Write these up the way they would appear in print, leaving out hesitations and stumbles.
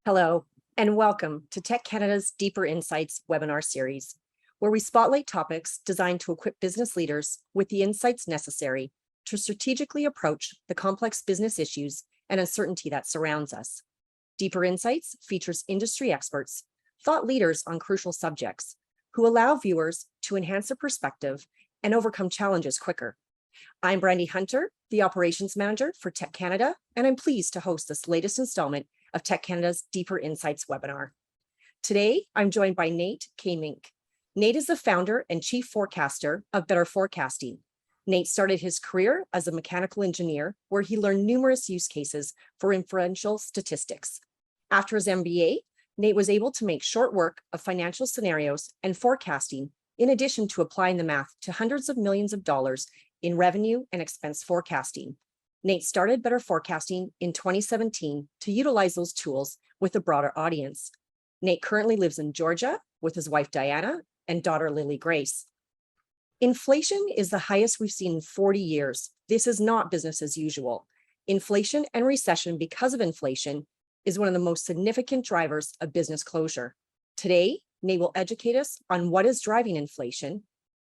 Hello, and welcome to Tech Canada's Deeper Insights webinar series, where we spotlight topics designed to equip business leaders with the insights necessary to strategically approach the complex business issues and uncertainty that surrounds us. Deeper Insights features industry experts, thought leaders on crucial subjects, who allow viewers to enhance their perspective and overcome challenges quicker. I'm Brandy Hunter, the Operations Manager for Tech Canada, and I'm pleased to host this latest installment of Tech Canada's Deeper Insights webinar. Today, I'm joined by Nate Kaemingk. Nate is the founder and chief forecaster of Better Forecasting. Nate started his career as a mechanical engineer, where he learned numerous use cases for inferential statistics. After his MBA, Nate was able to make short work of financial scenarios and forecasting, in addition to applying the math to hundreds of millions of dollars in revenue and expense forecasting. Nate started Better Forecasting in 2017 to utilize those tools with a broader audience. Nate currently lives in Georgia with his wife Diana and daughter Lily Grace. Inflation is the highest we've seen in 40 years. This is not business as usual. Inflation and recession because of inflation is one of the most significant drivers of business closure. Today, Nate will educate us on what is driving inflation,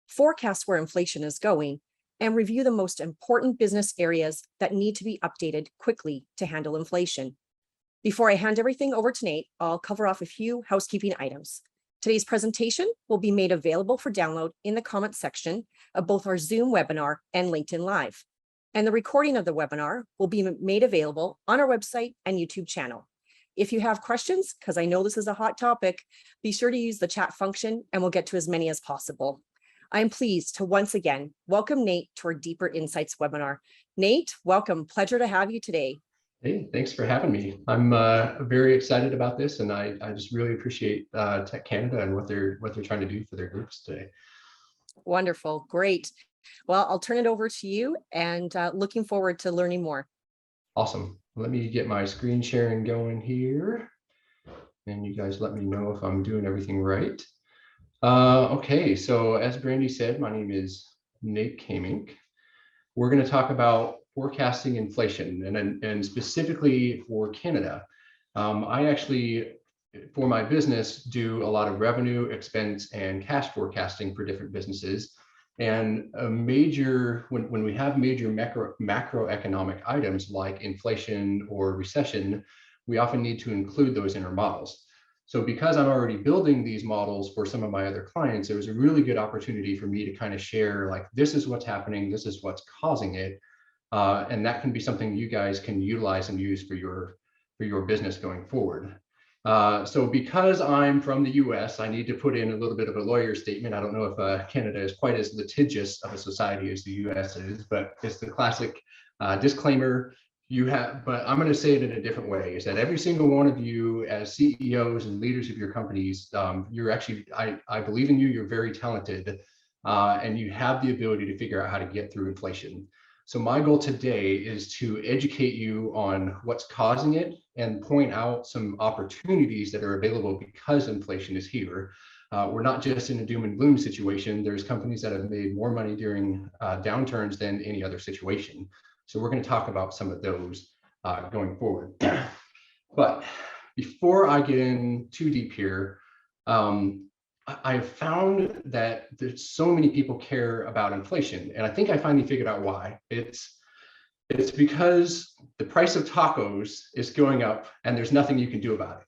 forecast where inflation is going, and review the most important business areas that need to be updated quickly to handle inflation. Before I hand everything over to Nate, I'll cover off a few housekeeping items. Today's presentation will be made available for download in the comments section of both our Zoom webinar and LinkedIn Live. And the recording of the webinar will be made available on our website and YouTube channel. If you have questions, because I know this is a hot topic, be sure to use the chat function and we'll get to as many as possible. I'm pleased to once again welcome Nate to our Deeper Insights webinar. Nate, welcome. Pleasure to have you today. Hey, thanks for having me. I'm very excited about this, and I just really appreciate Tech Canada and what they're trying to do for their groups today. Wonderful, great. Well, I'll turn it over to you, and looking forward to learning more. Awesome. Let me get my screen sharing going here, and you guys let me know if I'm doing everything right. Okay, so as Brandy said, my name is Nate Kaemingk. We're going to talk about forecasting inflation, and specifically for Canada. I actually, for my business, do a lot of revenue, expense, and cash forecasting for different businesses. And when we have major macroeconomic items like inflation or recession, we often need to include those in our models. So because I'm already building these models for some of my other clients, it was a really good opportunity for me to kind of share, like, this is what's happening, this is what's causing it. And that can be something you guys can utilize and use for your business going forward. So because I'm from the US, I need to put in a little bit of a lawyer statement. I don't know if Canada is quite as litigious of a society as the US is, but it's the classic disclaimer. But I'm going to say it in a different way, is that every single one of you as CEOs and leaders of your companies, you're actually, I believe in you, you're very talented, and you have the ability to figure out how to get through inflation. So my goal today is to educate you on what's causing it and point out some opportunities that are available because inflation is here. We're not just in a doom and gloom situation. There's companies that have made more money during downturns than any other situation. So we're going to talk about some of those going forward. But before I get in too deep here, I've found that there's so many people care about inflation, and I think I finally figured out why. It's because the price of tacos is going up, and there's nothing you can do about it.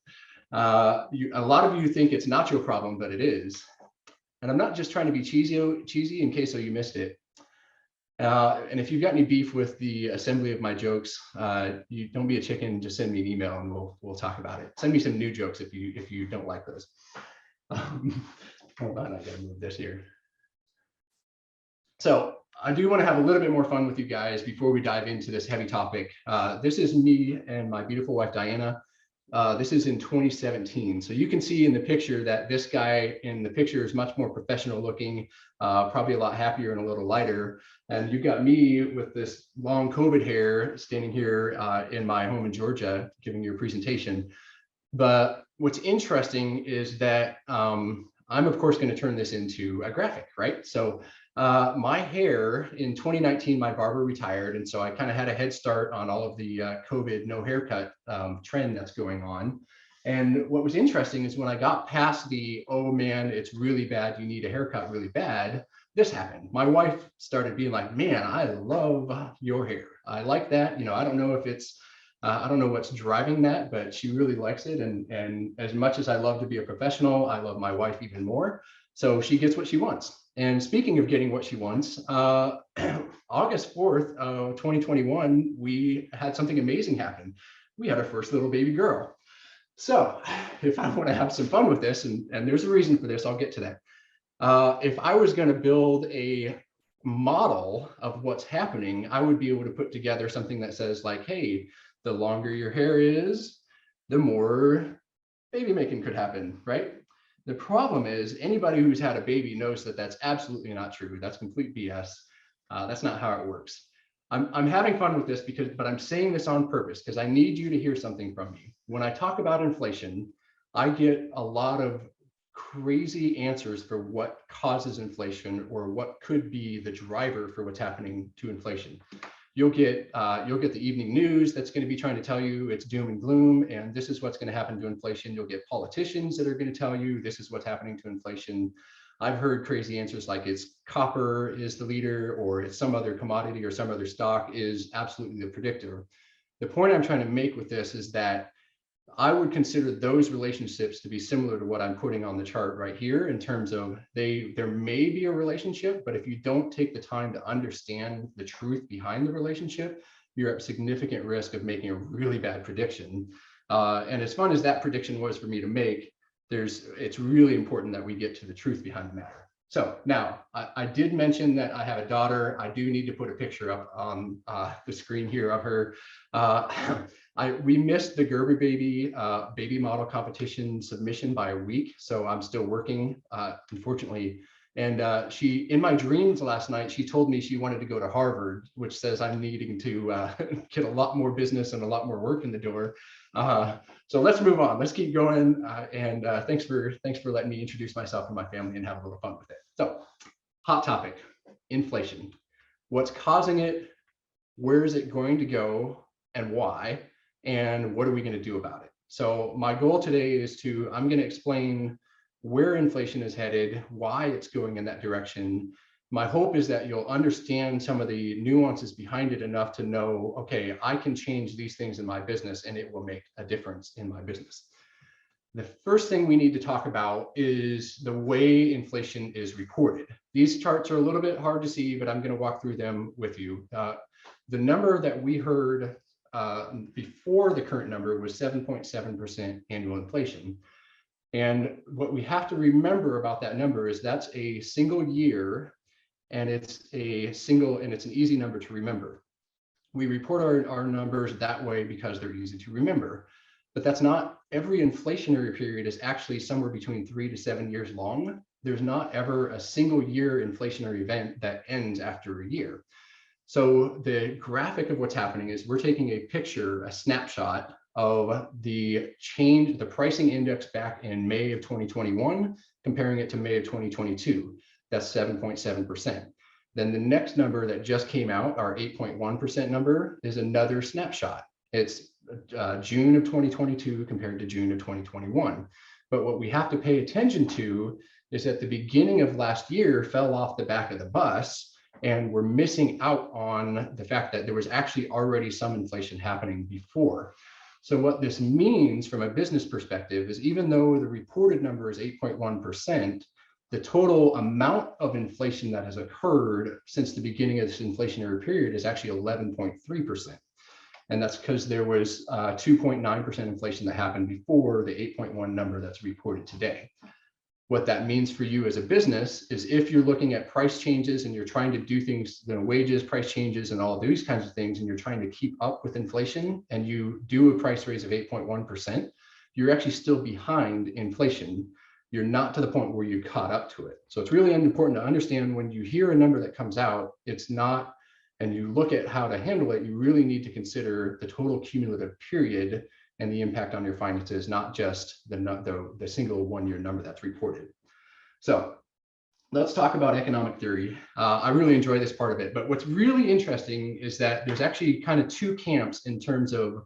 A lot of you think it's not your problem, but it is. And I'm not just trying to be cheesy in case you missed it. And if you've got any beef with the assembly of my jokes, you don't be a chicken, just send me an email and we'll talk about it. Send me some new jokes if you don't like those. Hold on, I gotta move this here. So I do want to have a little bit more fun with you guys before we dive into this heavy topic. This is me and my beautiful wife, Diana. This is in 2017. So you can see in the picture that this guy in the picture is much more professional looking, probably a lot happier and a little lighter. And you've got me with this long COVID hair standing here in my home in Georgia, giving you a presentation. But what's interesting is that I'm of course going to turn this into a graphic, right? So my hair in 2019, my barber retired. And so I kind of had a head start on all of the COVID no haircut trend that's going on. And what was interesting is when I got past the, oh man, it's really bad, you need a haircut really bad, this happened. My wife started being like, man, I love your hair. I like that. You know, I don't know if it's, I don't know what's driving that, but she really likes it. And as much as I love to be a professional, I love my wife even more. So she gets what she wants. And speaking of getting what she wants, August 4th, 2021, we had something amazing happen. We had our first little baby girl. So if I want to have some fun with this, and there's a reason for this, I'll get to that. If I was going to build a model of what's happening, I would be able to put together something that says like, hey, the longer your hair is, the more baby making could happen, right? The problem is anybody who's had a baby knows that that's absolutely not true. That's complete BS. That's not how it works. I'm having fun with this but I'm saying this on purpose because I need you to hear something from me. When I talk about inflation, I get a lot of crazy answers for what causes inflation or what could be the driver for what's happening to inflation. You'll get the evening news that's going to be trying to tell you it's doom and gloom and this is what's going to happen to inflation. You'll get politicians that are going to tell you this is what's happening to inflation. I've heard crazy answers like it's copper is the leader or it's some other commodity or some other stock is absolutely the predictor. The point I'm trying to make with this is that I would consider those relationships to be similar to what I'm putting on the chart right here in terms of there may be a relationship, but if you don't take the time to understand the truth behind the relationship, you're at significant risk of making a really bad prediction. And as fun as that prediction was for me to make, it's really important that we get to the truth behind the matter. So now I did mention that I have a daughter. I do need to put a picture up on the screen here of her. We missed the Gerber baby model competition submission by a week, so I'm still working, unfortunately. And she, in my dreams last night, she told me she wanted to go to Harvard, which says I'm needing to get a lot more business and a lot more work in the door. So let's move on. Let's keep going. And thanks for letting me introduce myself and my family and have a little fun with it. So, hot topic: inflation. What's causing it? Where is it going to go, and why? And what are we going to do about it? So my goal today is I'm going to explain where inflation is headed, why it's going in that direction. My hope is that you'll understand some of the nuances behind it enough to know, okay, I can change these things in my business and it will make a difference in my business. The first thing we need to talk about is the way inflation is reported. These charts are a little bit hard to see, but I'm going to walk through them with you. The number that we heard before the current number was 7.7% annual inflation. And what we have to remember about that number is that's a single year, and it's an easy number to remember. We report our numbers that way because they're easy to remember, but that's not every inflationary period is actually somewhere between 3 to 7 years long. There's not ever a single year inflationary event that ends after a year. So the graphic of what's happening is we're taking a picture, a snapshot of the pricing index back in May of 2021, comparing it to May of 2022. That's 7.7%. Then the next number that just came out, our 8.1% number, is another snapshot. It's June of 2022 compared to June of 2021. But what we have to pay attention to is at the beginning of last year fell off the back of the bus, and we're missing out on the fact that there was actually already some inflation happening before. So what this means from a business perspective is even though the reported number is 8.1%, the total amount of inflation that has occurred since the beginning of this inflationary period is actually 11.3%. And that's because there was 2.9% inflation that happened before the 8.1 number that's reported today. What that means for you as a business is if you're looking at price changes and you're trying to do things, wages, price changes, and all of these kinds of things, and you're trying to keep up with inflation and you do a price raise of 8.1%, you're actually still behind inflation. You're not to the point where you caught up to it. So it's really important to understand when you hear a number that comes out, it's not, and you look at how to handle it, you really need to consider the total cumulative period and the impact on your finances, not just the single 1 year number that's reported. So let's talk about economic theory. I really enjoy this part of it, but what's really interesting is that there's actually kind of two camps in terms of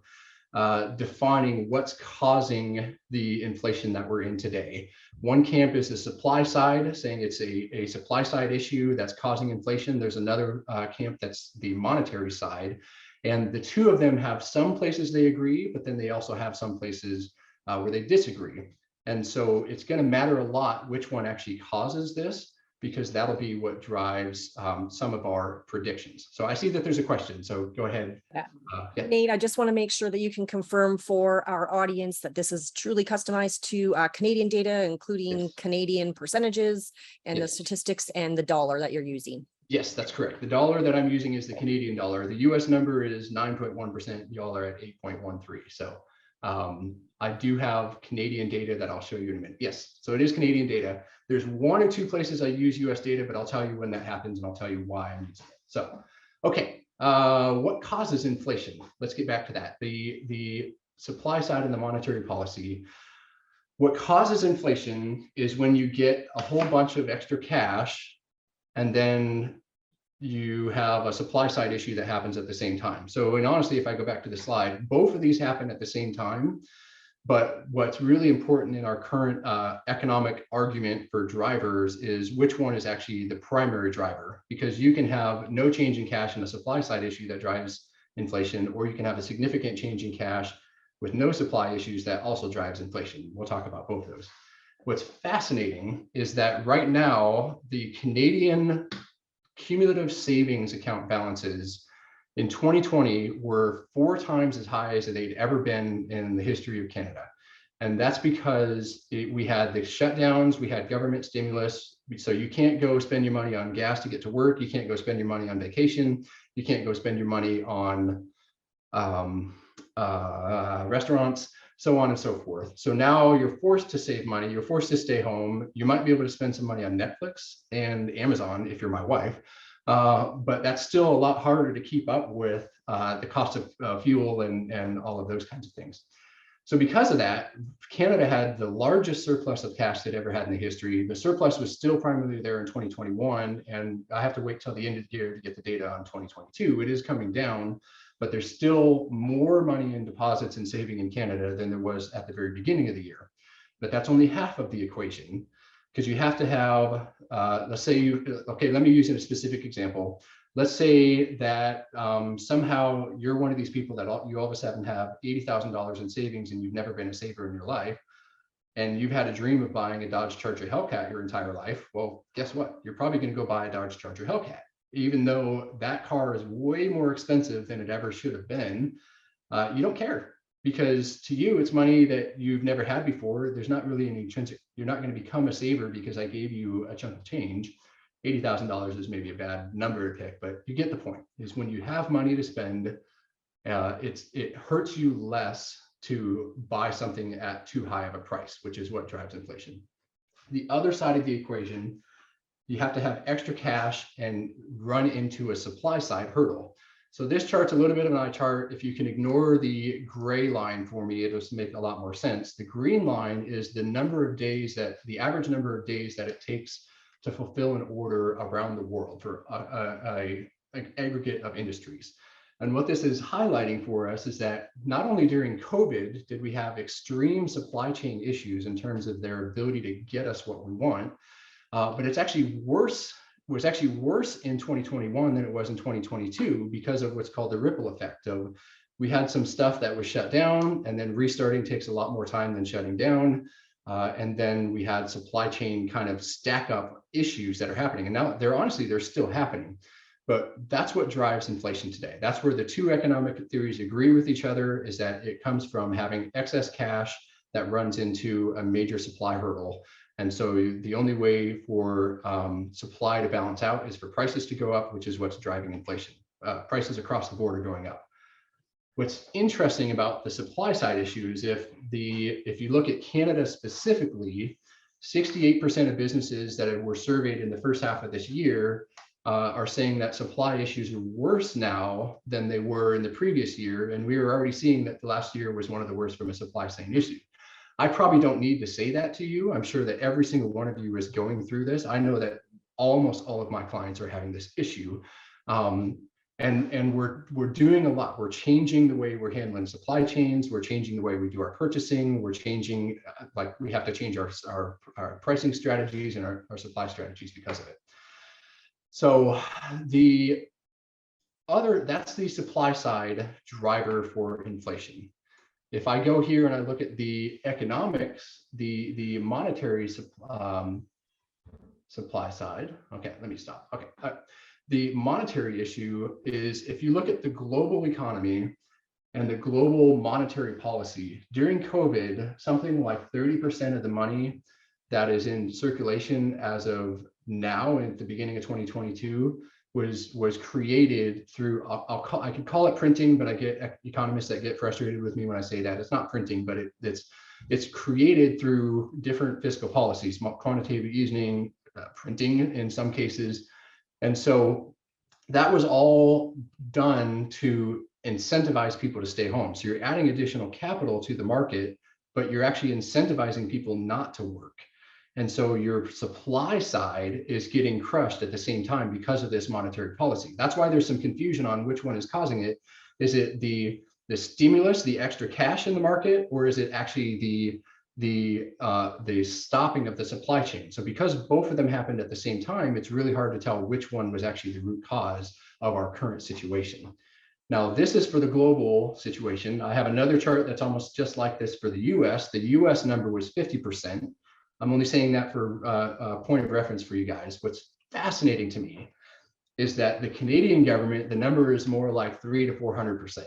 defining what's causing the inflation that we're in today. One camp is the supply side, saying it's a supply side issue that's causing inflation. There's another camp that's the monetary side. And the two of them have some places they agree, but then they also have some places where they disagree. And so it's going to matter a lot which one actually causes this, because that'll be what drives some of our predictions. So I see that there's a question, so go ahead. Yeah. Nate, I just want to make sure that you can confirm for our audience that this is truly customized to Canadian data, including Yes. Canadian percentages and Yes. the statistics and the dollar that you're using. Yes, that's correct. The dollar that I'm using is the Canadian dollar. The US number is 9.1%. Y'all are at 8.13. So I do have Canadian data that I'll show you in a minute. Yes, so it is Canadian data. There's one or two places I use US data, but I'll tell you when that happens and I'll tell you why I'm using it. So, okay, what causes inflation? Let's get back to that. The supply side and the monetary policy. What causes inflation is when you get a whole bunch of extra cash and then you have a supply side issue that happens at the same time. So, and honestly, if I go back to the slide, both of these happen at the same time. But what's really important in our current economic argument for drivers is which one is actually the primary driver, because you can have no change in cash and a supply side issue that drives inflation, or you can have a significant change in cash with no supply issues that also drives inflation. We'll talk about both of those. What's fascinating is that right now, the Canadian cumulative savings account balances in 2020 were 4 times as high as they'd ever been in the history of Canada. And that's because we had the shutdowns, we had government stimulus. So you can't go spend your money on gas to get to work. You can't go spend your money on vacation. You can't go spend your money on restaurants, so on and so forth. So now you're forced to save money. You're forced to stay home. You might be able to spend some money on Netflix and Amazon if you're my wife. But that's still a lot harder to keep up with the cost of fuel and all of those kinds of things. So because of that, Canada had the largest surplus of cash they'd ever had in the history. The surplus was still primarily there in 2021, and I have to wait till the end of the year to get the data on 2022. It is coming down, but there's still more money in deposits and saving in Canada than there was at the very beginning of the year. But that's only half of the equation, because you have to have, let's say okay, let me use a specific example. Let's say that somehow you're one of these people that you all of a sudden have $80,000 in savings and you've never been a saver in your life, and you've had a dream of buying a Dodge Charger Hellcat your entire life. Well, guess what? You're probably going to go buy a Dodge Charger Hellcat, even though that car is way more expensive than it ever should have been. You don't care, because to you, it's money that you've never had before. There's not really any intrinsic, you're not going to become a saver because I gave you a chunk of change. $80,000 is maybe a bad number to pick, but you get the point. Is when you have money to spend, it hurts you less to buy something at too high of a price, which is what drives inflation. The other side of the equation, you have to have extra cash and run into a supply side hurdle. So this chart's a little bit of an eye chart. If you can ignore the gray line for me, it'll make a lot more sense. The green line is the number of days that, the average number of days that it takes to fulfill an order around the world for an aggregate of industries. And what this is highlighting for us is that not only during COVID did we have extreme supply chain issues in terms of their ability to get us what we want, but it's actually worse, was actually worse in 2021 than it was in 2022 because of what's called the ripple effect of, we had some stuff that was shut down, and then restarting takes a lot more time than shutting down. And then we had supply chain kind of stack up issues that are happening. And now they're still happening, but that's what drives inflation today. That's where the two economic theories agree with each other, is that it comes from having excess cash that runs into a major supply hurdle. And so the only way for supply to balance out is for prices to go up, which is what's driving inflation. Prices across the board are going up. What's interesting about the supply side issue is if you look at Canada specifically, 68% of businesses that were surveyed in the first half of this year are saying that supply issues are worse now than they were in the previous year. And we were already seeing that the last year was one of the worst from a supply side issue. I probably don't need to say that to you. I'm sure that every single one of you is going through this. I know that almost all of my clients are having this issue. And we're doing a lot. We're changing the way we're handling supply chains. We're changing the way we do our purchasing. We're changing, like we have to change our pricing strategies and our supply strategies because of it. So that's the supply side driver for inflation. If I go here and I look at the economics, the monetary supply side. Okay, let me stop. Okay. The monetary issue is if you look at the global economy and the global monetary policy during COVID, something like 30% of the money that is in circulation as of now at the beginning of 2022 was created through, I could call it printing, but I get economists that get frustrated with me when I say that. It's not printing, but it's created through different fiscal policies, quantitative easing, printing in some cases. And so that was all done to incentivize people to stay home. So you're adding additional capital to the market, but you're actually incentivizing people not to work. And so your supply side is getting crushed at the same time because of this monetary policy. That's why there's some confusion on which one is causing it. Is it the stimulus, the extra cash in the market, or is it actually the stopping of the supply chain? So because both of them happened at the same time, it's really hard to tell which one was actually the root cause of our current situation. Now, this is for the global situation. I have another chart that's almost just like this for the US. The US number was 50%. I'm only saying that for a point of reference for you guys. What's fascinating to me is that the Canadian government, the number is more like 300 to 400%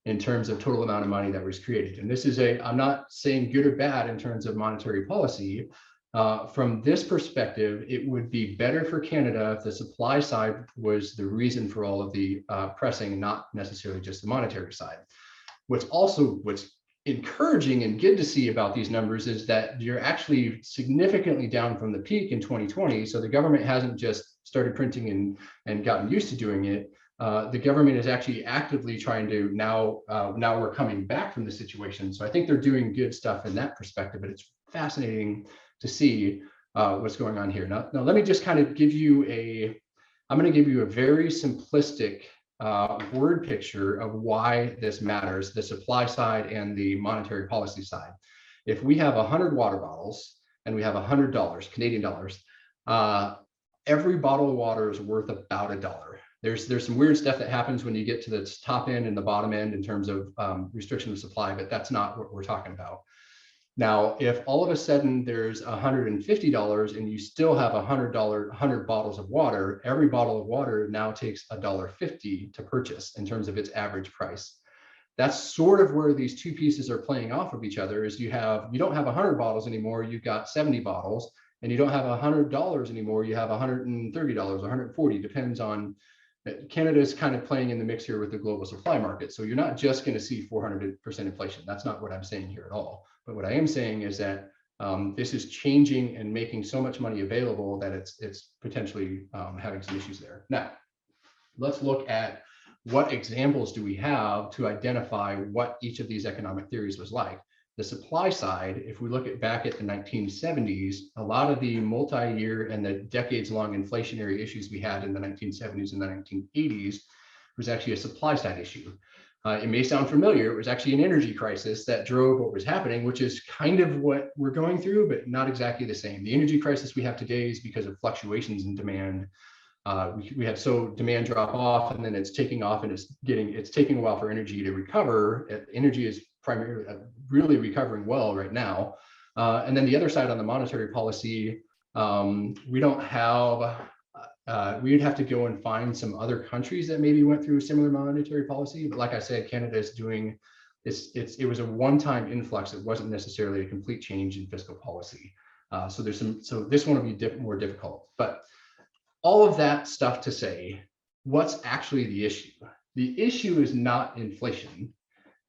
in terms of total amount of money that was created. And this is I'm not saying good or bad in terms of monetary policy. From this perspective, it would be better for Canada if the supply side was the reason for all of the pressing, not necessarily just the monetary side. What's encouraging and good to see about these numbers is that you're actually significantly down from the peak in 2020. So the government hasn't just started printing and gotten used to doing it. The government is actually actively trying to now we're coming back from the situation. So I think they're doing good stuff in that perspective, but it's fascinating to see what's going on here. Now let me just kind of give you I'm going to give you a very simplistic word picture of why this matters, the supply side and the monetary policy side. If we have 100 water bottles and we have $100, Canadian dollars, every bottle of water is worth about $1. There's some weird stuff that happens when you get to the top end and the bottom end in terms of restriction of supply, but that's not what we're talking about. Now, if all of a sudden there's $150 and you still have 100 bottles of water, every bottle of water now takes $1.50 to purchase in terms of its average price. That's sort of where these two pieces are playing off of each other. Is you don't have 100 bottles anymore, you've got 70 bottles, and you don't have $100 anymore, you have $130, $140, depends on. Canada is kind of playing in the mix here with the global supply market. So you're not just going to see 400% inflation. That's not what I'm saying here at all. But what I am saying is that this is changing and making so much money available that it's potentially having some issues there. Now, let's look at what examples do we have to identify what each of these economic theories was like. The supply side, if we look back at the 1970s, a lot of the multi-year and the decades-long inflationary issues we had in the 1970s and the 1980s was actually a supply side issue. It may sound familiar. It was actually an energy crisis that drove what was happening, which is kind of what we're going through, but not exactly the same. The energy crisis we have today is because of fluctuations in demand. We have demand drop off, and then it's taking off, and it's taking a while for energy to recover. Energy is primarily really recovering well right now. And then the other side on the monetary policy, we don't have, we'd have to go and find some other countries that maybe went through similar monetary policy. But like I said, Canada is doing it was a one-time influx. It wasn't necessarily a complete change in fiscal policy. So this one will be more difficult. But all of that stuff to say, what's actually the issue? The issue is not inflation.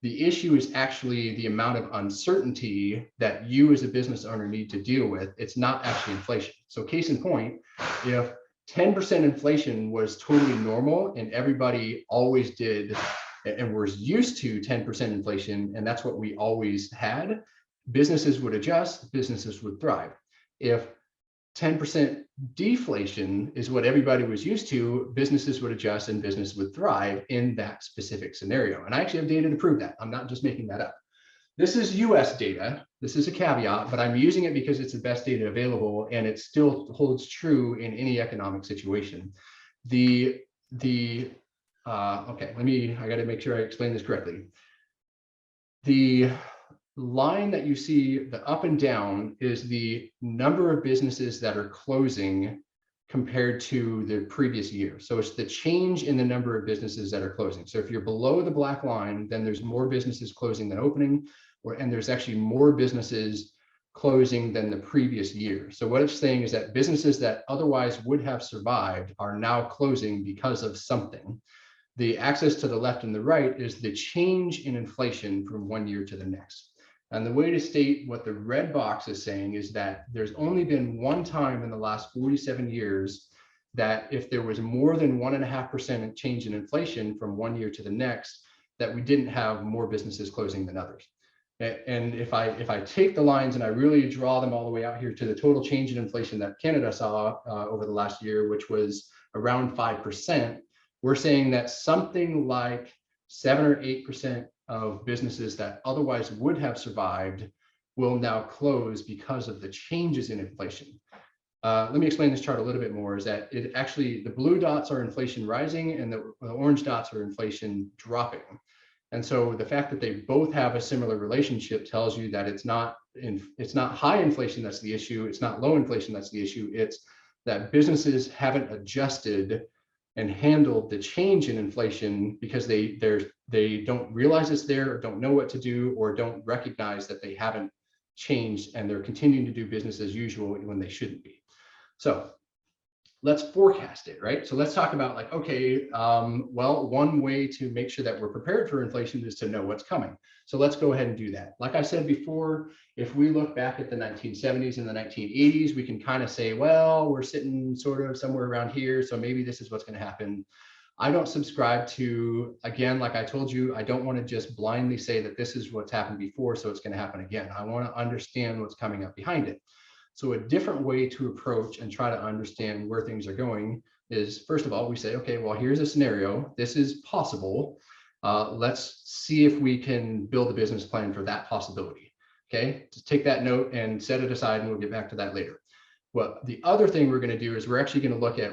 The issue is actually the amount of uncertainty that you as a business owner need to deal with. It's not actually inflation. So case in point, if 10% inflation was totally normal and everybody always did and was used to 10% inflation, and that's what we always had, businesses would adjust, businesses would thrive. If 10% deflation is what everybody was used to, businesses would adjust and business would thrive in that specific scenario. And I actually have data to prove that. I'm not just making that up. This is US data. This is a caveat, but I'm using it because it's the best data available and it still holds true in any economic situation. Okay, I got to make sure I explain this correctly. The line that you see, the up and down, is the number of businesses that are closing compared to the previous year. So it's the change in the number of businesses that are closing. So if you're below the black line, then there's more businesses closing than opening, and there's actually more businesses closing than the previous year. So what it's saying is that businesses that otherwise would have survived are now closing because of something. The axis to the left and the right is the change in inflation from one year to the next. And the way to state what the red box is saying is that there's only been one time in the last 47 years that if there was more than 1.5% change in inflation from one year to the next, that we didn't have more businesses closing than others. And if I take the lines and I really draw them all the way out here to the total change in inflation that Canada saw over the last year, which was around 5%, we're saying that something like 7 or 8% of businesses that otherwise would have survived will now close because of the changes in inflation. Let me explain this chart a little bit more. Is that it actually, the blue dots are inflation rising and the orange dots are inflation dropping. And so the fact that they both have a similar relationship tells you that it's not high inflation that's the issue, it's not low inflation that's the issue, it's that businesses haven't adjusted and handled the change in inflation because they don't realize it's there, or don't know what to do, or don't recognize that they haven't changed and they're continuing to do business as usual when they shouldn't be. So let's forecast it, right? So let's talk about, like, okay, well, one way to make sure that we're prepared for inflation is to know what's coming. So let's go ahead and do that. Like I said before, if we look back at the 1970s and the 1980s, we can kind of say, well, we're sitting sort of somewhere around here, so maybe this is what's going to happen. I don't subscribe to, again, like I told you, I don't want to just blindly say that this is what's happened before, so it's going to happen again. I want to understand what's coming up behind it. So a different way to approach and try to understand where things are going is, first of all, we say, okay, well, here's a scenario. This is possible. Let's see if we can build a business plan for that possibility. Okay, just take that note and set it aside, and we'll get back to that later. Well, the other thing we're going to do is we're actually going to look at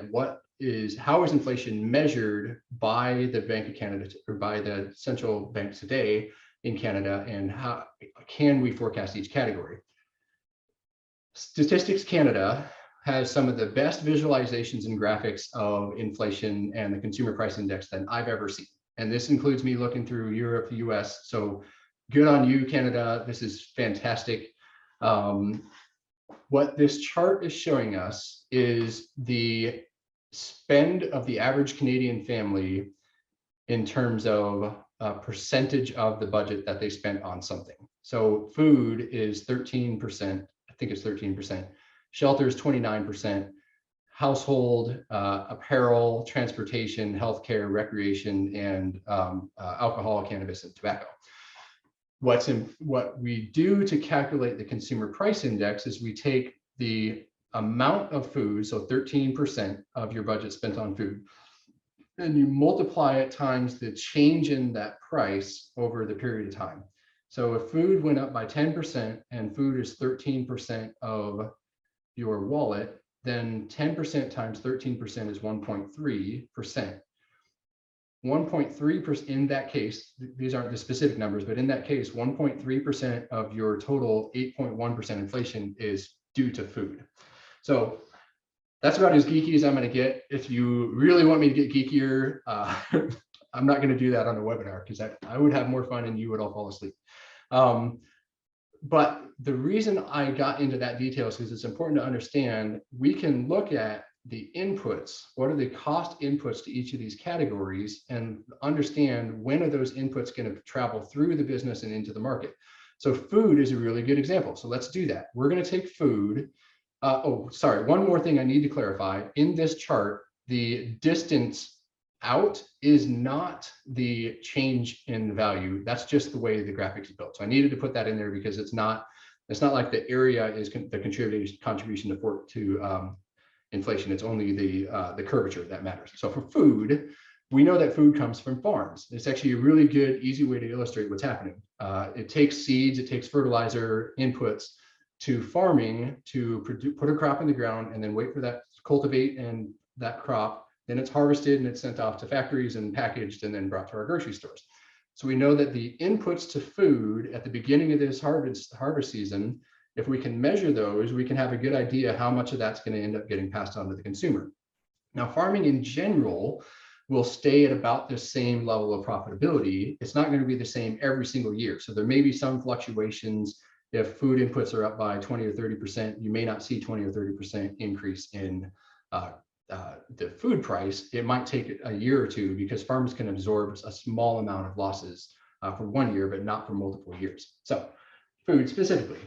how is inflation measured by the Bank of Canada, or by the central bank today in Canada, and how can we forecast each category. Statistics Canada has some of the best visualizations and graphics of inflation and the consumer price index that I've ever seen. And this includes me looking through Europe, the US. So good on you, Canada. This is fantastic. What this chart is showing us is the spend of the average Canadian family in terms of a percentage of the budget that they spent on something. So food is 13%. I think it's 13%. Shelter is 29%. Household, apparel, transportation, healthcare, recreation, and alcohol, cannabis, and tobacco. What we do to calculate the consumer price index is we take the amount of food, so 13% of your budget spent on food, and you multiply it times the change in that price over the period of time. So if food went up by 10% and food is 13% of your wallet, then 10% times 13% is 1.3%. 1.3% in that case, these aren't the specific numbers, but in that case, 1.3% of your total 8.1% inflation is due to food. So that's about as geeky as I'm going to get. If you really want me to get geekier, I'm not going to do that on the webinar, because I would have more fun and you would all fall asleep. But the reason I got into that detail is because it's important to understand we can look at the inputs. What are the cost inputs to each of these categories, and understand when are those inputs going to travel through the business and into the market. So food is a really good example. So let's do that. We're going to take food. Oh, sorry. One more thing I need to clarify. In this chart, the distance out is not the change in value. That's just the way the graphic is built. So I needed to put that in there because it's not It's not like the area is the contribution to inflation. It's only the curvature that matters. So for food, we know that food comes from farms. It's actually a really good, easy way to illustrate what's happening. It takes seeds, it takes fertilizer inputs to farming to put a crop in the ground and then wait for that to cultivate and that crop. Then it's harvested and it's sent off to factories and packaged and then brought to our grocery stores. So we know that the inputs to food at the beginning of this harvest season, if we can measure those, we can have a good idea how much of that's going to end up getting passed on to the consumer. Now, farming in general will stay at about the same level of profitability. It's not going to be the same every single year. So there may be some fluctuations. If food inputs are up by 20 or 30%, you may not see 20 or 30% increase in the food price. It might take a year or two because farmers can absorb a small amount of losses for 1 year, but not for multiple years. So food specifically.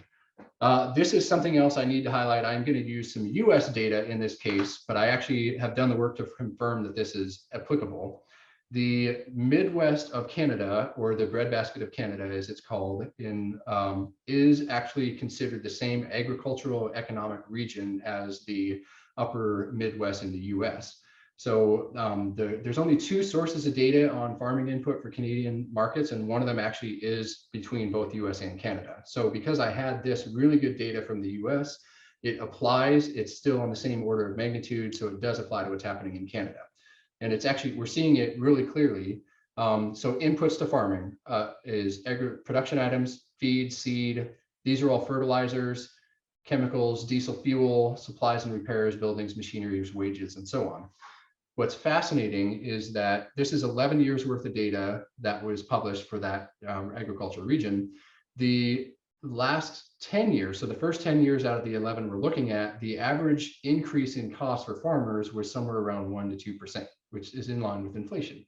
This is something else I need to highlight. I'm going to use some US data in this case, but I actually have done the work to confirm that this is applicable. The Midwest of Canada, or the breadbasket of Canada as it's called, is actually considered the same agricultural economic region as the upper Midwest in the US. So there's only 2 sources of data on farming input for Canadian markets, and one of them actually is between both US and Canada. So because I had this really good data from the US, it applies, it's still on the same order of magnitude, so it does apply to what's happening in Canada. And it's actually, we're seeing it really clearly. So inputs to farming is production items, feed, seed, these are all fertilizers, chemicals, diesel fuel, supplies and repairs, buildings, machinery, wages, and so on. What's fascinating is that this is 11 years worth of data that was published for that agricultural region. The last 10 years, so the first 10 years out of the 11 we're looking at, the average increase in cost for farmers was somewhere around 1 to 2%, which is in line with inflation.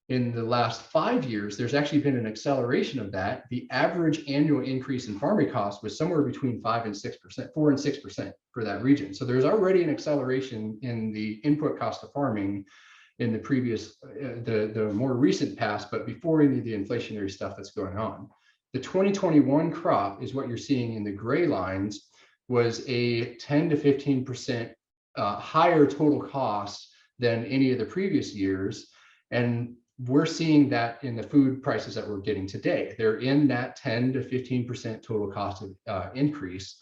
In the last 5 years, there's actually been an acceleration of that. The average annual increase in farming costs was somewhere between 4 and 6% for that region. So there's already an acceleration in the input cost of farming in the previous, the more recent past, but before any of the inflationary stuff that's going on. The 2021 crop is what you're seeing in the gray lines, was a 10 to 15% higher total cost than any of the previous years. And we're seeing that in the food prices that we're getting today. They're in that 10 to 15% total cost of increase.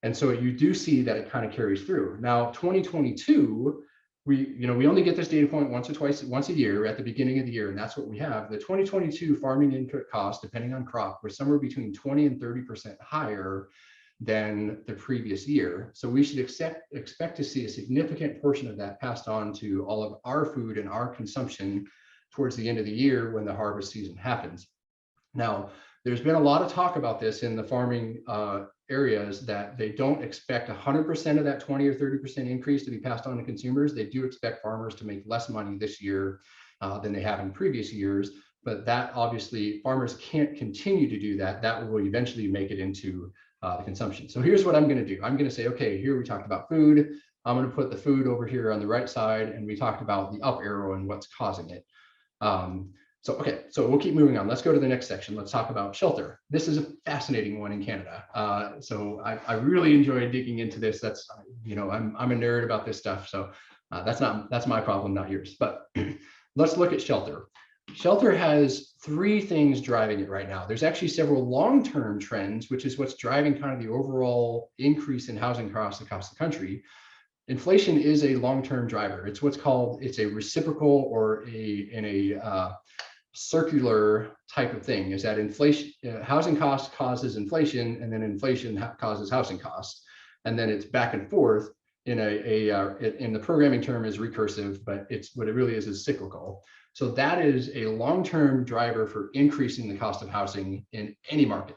And so you do see that it kind of carries through. Now, 2022, we only get this data point once a year at the beginning of the year, and that's what we have. The 2022 farming input cost, depending on crop, was somewhere between 20 and 30% higher than the previous year. So we should expect to see a significant portion of that passed on to all of our food and our consumption towards the end of the year when the harvest season happens. Now, there's been a lot of talk about this in the farming areas, that they don't expect 100% of that 20 or 30% increase to be passed on to consumers. They do expect farmers to make less money this year than they have in previous years, but that obviously farmers can't continue to do that. That will eventually make it into the consumption. So here's what I'm going to do. I'm going to say, okay, here we talked about food. I'm going to put the food over here on the right side, and we talked about the up arrow and what's causing it. Okay, so we'll keep moving on. Let's go to the next section. Let's talk about shelter. This is a fascinating one in Canada. So I really enjoy digging into this. That's, I'm a nerd about this stuff. So that's my problem, not yours. But let's look at shelter. Shelter has 3 things driving it right now. There's actually several long-term trends, which is what's driving kind of the overall increase in housing costs across the country. Inflation is a long-term driver. It's what's called, it's a reciprocal or a circular type of thing, is that inflation, housing cost causes inflation, and then inflation causes housing costs. And then it's back and forth in in the programming term is recursive, but it's what it really is cyclical. So that is a long-term driver for increasing the cost of housing in any market.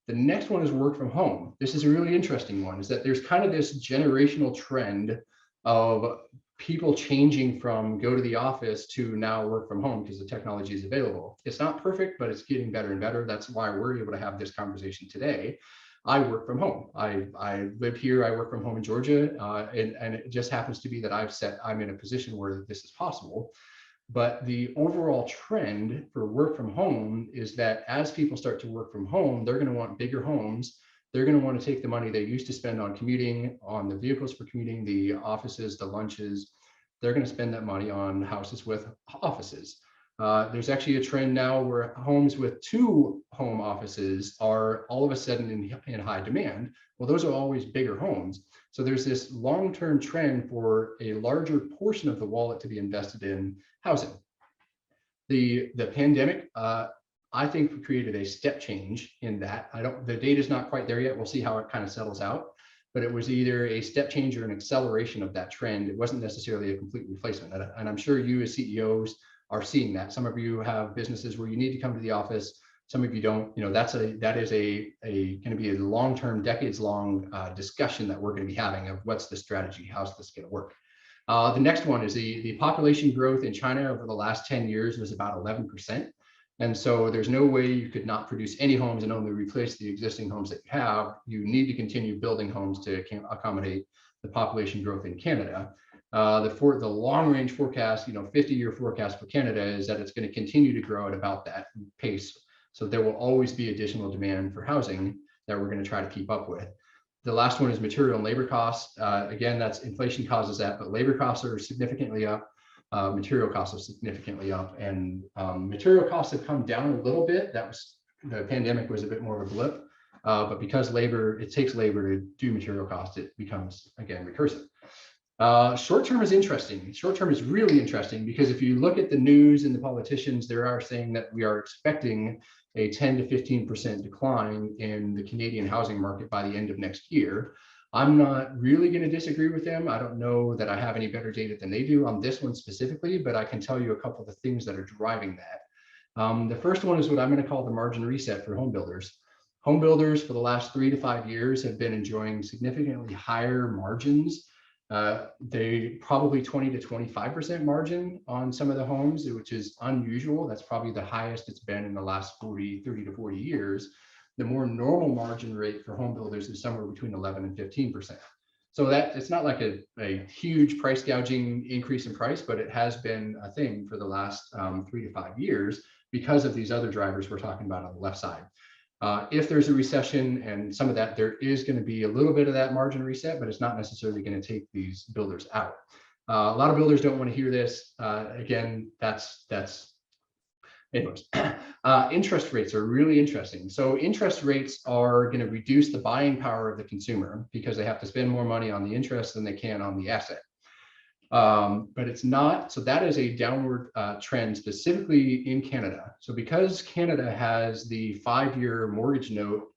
The next one is work from home. This is a really interesting one, is that there's kind of this generational trend of people changing from go to the office to now work from home because the technology is available. It's not perfect, but it's getting better and better. That's why we're able to have this conversation today. I work from home. I live here. I work from home in Georgia, and it just happens to be that I'm in a position where this is possible. But the overall trend for work from home is that as people start to work from home, they're going to want bigger homes. they're going to want to take the money they used to spend on commuting, on the vehicles for commuting, the offices, the lunches. They're going to spend that money on houses with offices. There's actually a trend now where homes with 2 home offices are all of a sudden in high demand. Well, those are always bigger homes. So there's this long-term trend for a larger portion of the wallet to be invested in housing. The pandemic, I think, created a step change in that. The data is not quite there yet. We'll see how it kind of settles out. But it was either a step change or an acceleration of that trend. It wasn't necessarily a complete replacement. And I'm sure you as CEOs are seeing that. Some of you have businesses where you need to come to the office. Some of you don't. That is going to be a long-term, decades-long discussion that we're going to be having of what's the strategy, how's this going to work. The next one is the population growth in China over the last 10 years was about 11%. And so there's no way you could not produce any homes and only replace the existing homes that you have. You need to continue building homes to accommodate the population growth in Canada. The long range forecast, 50-year forecast for Canada is that it's going to continue to grow at about that pace. So there will always be additional demand for housing that we're going to try to keep up with. The last one is material and labor costs. Again, that's inflation causes that, but labor costs are significantly up. Material costs are significantly up, and material costs have come down a little bit. The pandemic was a bit more of a blip, but because it takes labor to do material costs, it becomes, again, recursive. Short term is interesting. Short term is really interesting because if you look at the news and the politicians, they are saying that we are expecting a 10 to 15% decline in the Canadian housing market by the end of next year. I'm not really going to disagree with them. I don't know that I have any better data than they do on this one specifically, but I can tell you a couple of the things that are driving that. The first one is what I'm going to call the margin reset for home builders. Home builders for the last 3 to 5 years have been enjoying significantly higher margins. They probably 20 to 25% margin on some of the homes, which is unusual. That's probably the highest it's been in the last 30 to 40 years. The more normal margin rate for home builders is somewhere between 11 and 15%. So that it's not like a huge price gouging increase in price, but it has been a thing for the last 3 to 5 years because of these other drivers we're talking about on the left side. If there's a recession and some of that, there is going to be a little bit of that margin reset, but it's not necessarily going to take these builders out. A lot of builders don't want to hear this. Again, anyways, interest rates are really interesting. So interest rates are going to reduce the buying power of the consumer because they have to spend more money on the interest than they can on the asset. But it's not, so that is a downward trend specifically in Canada. So because Canada has the 5-year mortgage note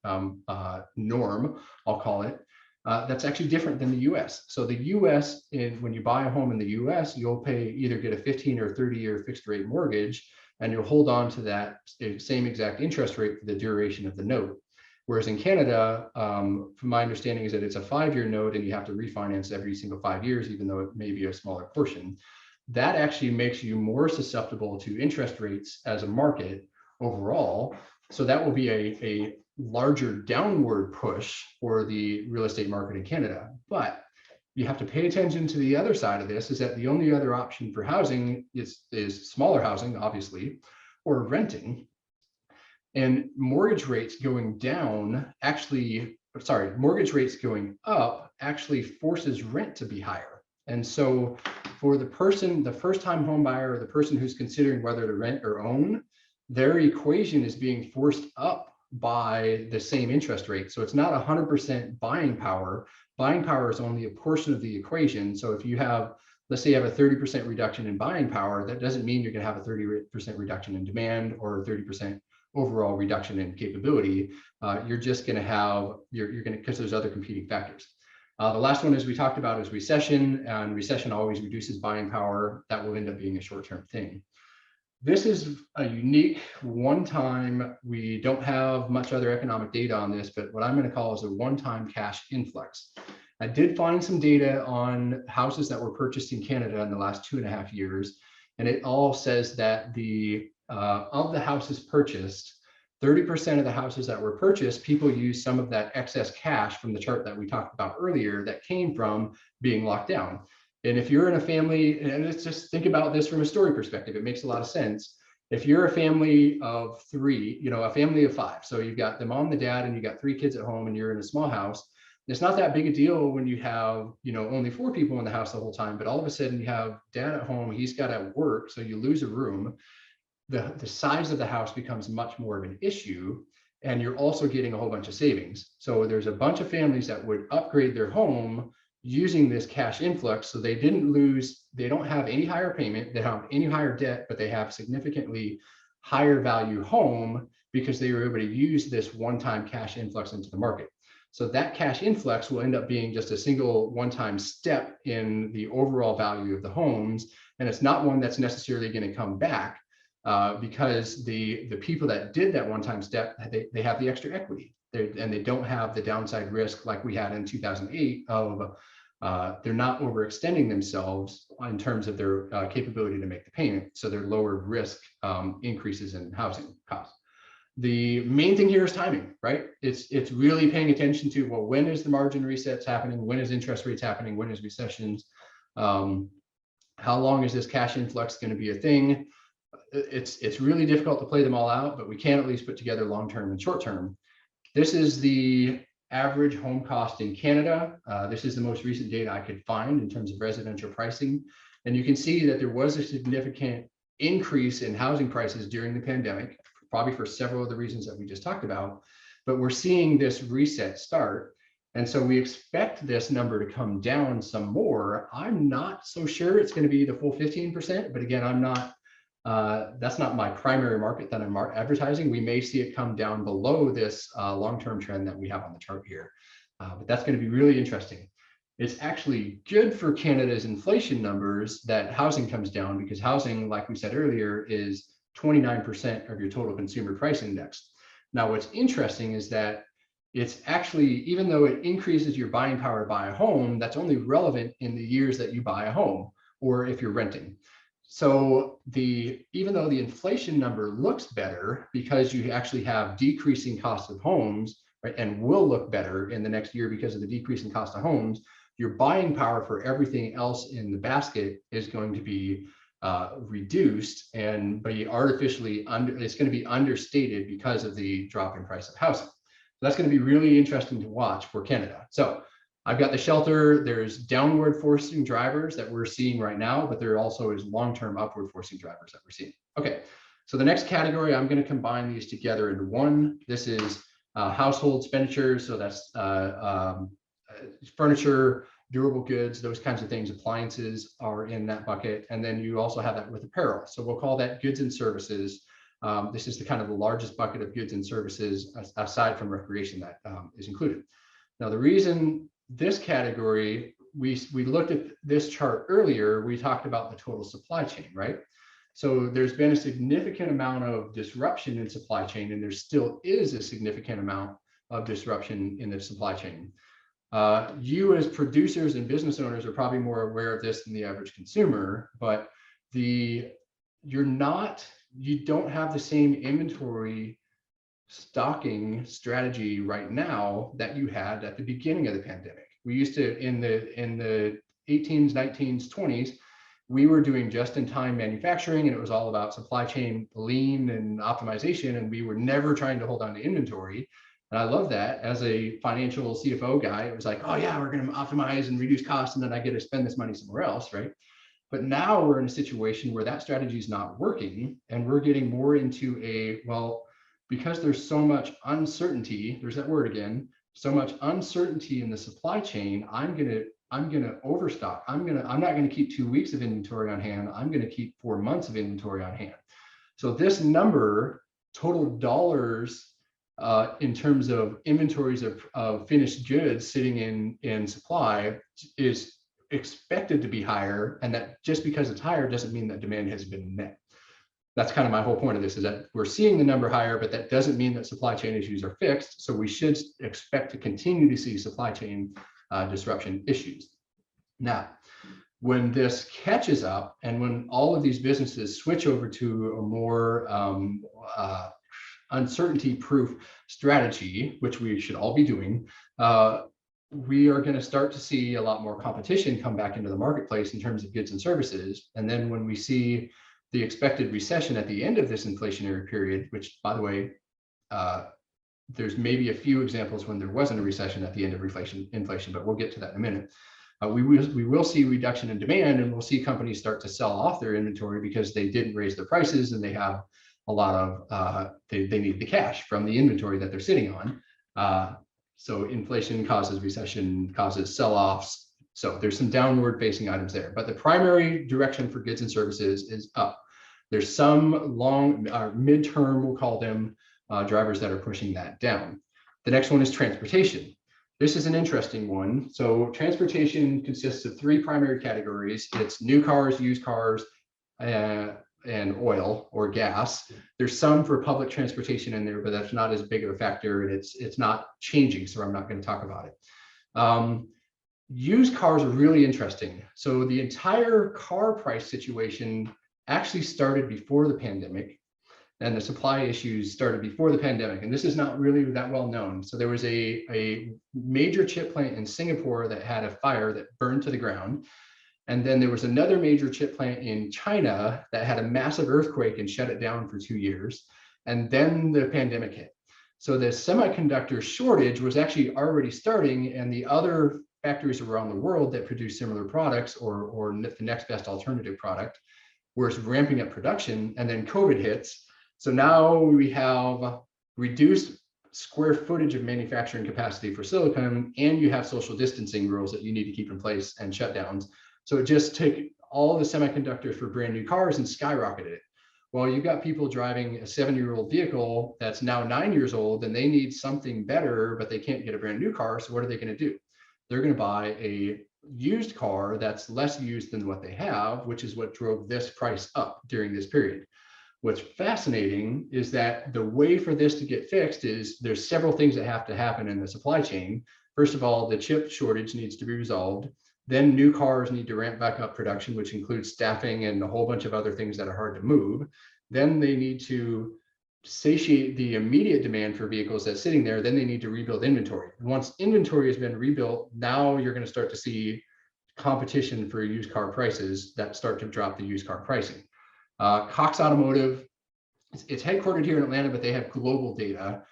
norm, I'll call it, that's actually different than the US. So the US, when you buy a home in the US, you'll either get a 15 or 30-year fixed rate mortgage, and you'll hold on to that same exact interest rate for the duration of the note. Whereas in Canada, from my understanding, is that it's a 5-year note and you have to refinance every single 5 years, even though it may be a smaller portion. That actually makes you more susceptible to interest rates as a market overall. So that will be a larger downward push for the real estate market in Canada. But you have to pay attention to the other side of this, is that the only other option for housing is smaller housing, obviously, or renting. And mortgage rates going up actually forces rent to be higher. And so for the first-time home buyer, or the person who's considering whether to rent or own, their equation is being forced up by the same interest rate. So it's not 100% buying power. Buying power is only a portion of the equation. So if you have, let's say you have a 30% reduction in buying power, that doesn't mean you're going to have a 30% reduction in demand or a 30% overall reduction in capability. You're just going to have, because there's other competing factors. The last one, as we talked about, is recession, and recession always reduces buying power. That will end up being a short-term thing. This is a unique one-time, we don't have much other economic data on this, but what I'm going to call is a one-time cash influx. I did find some data on houses that were purchased in Canada in the last 2.5 years, and it all says that of the houses purchased, 30% of the houses that were purchased, people used some of that excess cash from the chart that we talked about earlier that came from being locked down. And if you're in a family, and let's just think about this from a story perspective, it makes a lot of sense. If you're a family of three, a family of five, so you've got the mom, the dad, and you got three kids at home, and you're in a small house, it's not that big a deal when you have, only four people in the house the whole time, but all of a sudden you have dad at home, he's got to work, so you lose a room. The size of the house becomes much more of an issue, and you're also getting a whole bunch of savings. So there's a bunch of families that would upgrade their home using this cash influx, so they don't have any higher payment, they don't have any higher debt, but they have significantly higher value home because they were able to use this one-time cash influx into the market. So that cash influx will end up being just a single one-time step in the overall value of the homes, and it's not one that's necessarily going to come back. Because the people that did that one-time step, they have the extra equity, and they don't have the downside risk like we had in 2008 of they're not overextending themselves in terms of their capability to make the payment. So they're lower risk increases in housing costs. The main thing here is timing, right? It's really paying attention to, well, when is the margin resets happening? When is interest rates happening? When is recessions? How long is this cash influx going to be a thing? It's really difficult to play them all out, but we can at least put together long-term and short-term. This is the average home cost in Canada. This is the most recent data I could find in terms of residential pricing. And you can see that there was a significant increase in housing prices during the pandemic, probably for several of the reasons that we just talked about, but we're seeing this reset start. And so we expect this number to come down some more. I'm not so sure it's going to be the full 15%, but again, that's not my primary market that I'm advertising. We may see it come down below this long-term trend that we have on the chart here, but that's going to be really interesting. It's actually good for Canada's inflation numbers that housing comes down, because housing, like we said earlier, is 29% of your total consumer price index. Now, what's interesting is that it's actually, even though it increases your buying power to buy a home, that's only relevant in the years that you buy a home or if you're renting. So even though the inflation number looks better because you actually have decreasing cost of homes, right, and will look better in the next year because of the decreasing cost of homes, your buying power for everything else in the basket is going to be reduced and be artificially it's going to be understated because of the drop in price of housing. So that's going to be really interesting to watch for Canada. So I've got the shelter. There's downward forcing drivers that we're seeing right now, but there also is long-term upward forcing drivers that we're seeing. Okay, so the next category, I'm going to combine these together into one. This is household expenditures. So that's furniture, durable goods, those kinds of things. Appliances are in that bucket. And then you also have that with apparel. So we'll call that goods and services. This is the kind of the largest bucket of goods and services aside from recreation that is included. Now, the reason this category, we looked at this chart earlier, we talked about the total supply chain, right? So there's been a significant amount of disruption in supply chain, and there still is a significant amount of disruption in the supply chain. You as producers and business owners are probably more aware of this than the average consumer, but you don't have the same inventory stocking strategy right now that you had at the beginning of the pandemic. We used to, in the 18s, 19s, 20s, we were doing just-in-time manufacturing, and it was all about supply chain lean and optimization, and we were never trying to hold on to inventory. And I love that. As a financial CFO guy, it was like, oh yeah, we're going to optimize and reduce costs, and then I get to spend this money somewhere else, right? But now we're in a situation where that strategy is not working, and we're getting more into because there's so much uncertainty, there's that word again, so much uncertainty in the supply chain, I'm gonna overstock. I'm not gonna keep 2 weeks of inventory on hand. I'm gonna keep 4 months of inventory on hand. So this number, total dollars in terms of inventories of finished goods sitting in supply, is expected to be higher, and that just because it's higher doesn't mean that demand has been met. That's kind of my whole point of this, is that we're seeing the number higher, but that doesn't mean that supply chain issues are fixed. So we should expect to continue to see supply chain disruption issues. Now, when this catches up, and when all of these businesses switch over to a more uncertainty-proof strategy, which we should all be doing, we are going to start to see a lot more competition come back into the marketplace in terms of goods and services. And then when we see the expected recession at the end of this inflationary period, which, by the way, there's maybe a few examples when there wasn't a recession at the end of inflation, but we'll get to that in a minute. We will see reduction in demand, and we'll see companies start to sell off their inventory because they didn't raise their prices and they have a lot of, they need the cash from the inventory that they're sitting on. So inflation causes recession, causes sell-offs. So there's some downward facing items there, but the primary direction for goods and services is up. There's some long, midterm, we'll call them, drivers that are pushing that down. The next one is transportation. This is an interesting one. So transportation consists of three primary categories. It's new cars, used cars, and oil or gas. There's some for public transportation in there, but that's not as big of a factor, and it's not changing, so I'm not going to talk about it. Used cars are really interesting. So the entire car price situation actually started before the pandemic, and the supply issues started before the pandemic, and this is not really that well known. So there was a major chip plant in Singapore that had a fire that burned to the ground. And then there was another major chip plant in China that had a massive earthquake and shut it down for 2 years. And then the pandemic hit. So the semiconductor shortage was actually already starting, and the other factories around the world that produce similar products or the next best alternative product were ramping up production, and then COVID hits. So now we have reduced square footage of manufacturing capacity for silicon, and you have social distancing rules that you need to keep in place and shutdowns. So it just took all the semiconductors for brand new cars and skyrocketed it. Well, you've got people driving a 7-year-old vehicle that's now 9 years old, and they need something better, but they can't get a brand new car. So what are they going to do? They're going to buy a used car that's less used than what they have, which is what drove this price up during this period. What's fascinating is that the way for this to get fixed is there's several things that have to happen in the supply chain. First of all, the chip shortage needs to be resolved. Then new cars need to ramp back up production, which includes staffing and a whole bunch of other things that are hard to move. Then they need to satiate the immediate demand for vehicles that's sitting there. Then they need to rebuild inventory. And once inventory has been rebuilt, now you're going to start to see competition for used car prices that start to drop the used car pricing. Cox Automotive, it's headquartered here in Atlanta, but they have global data.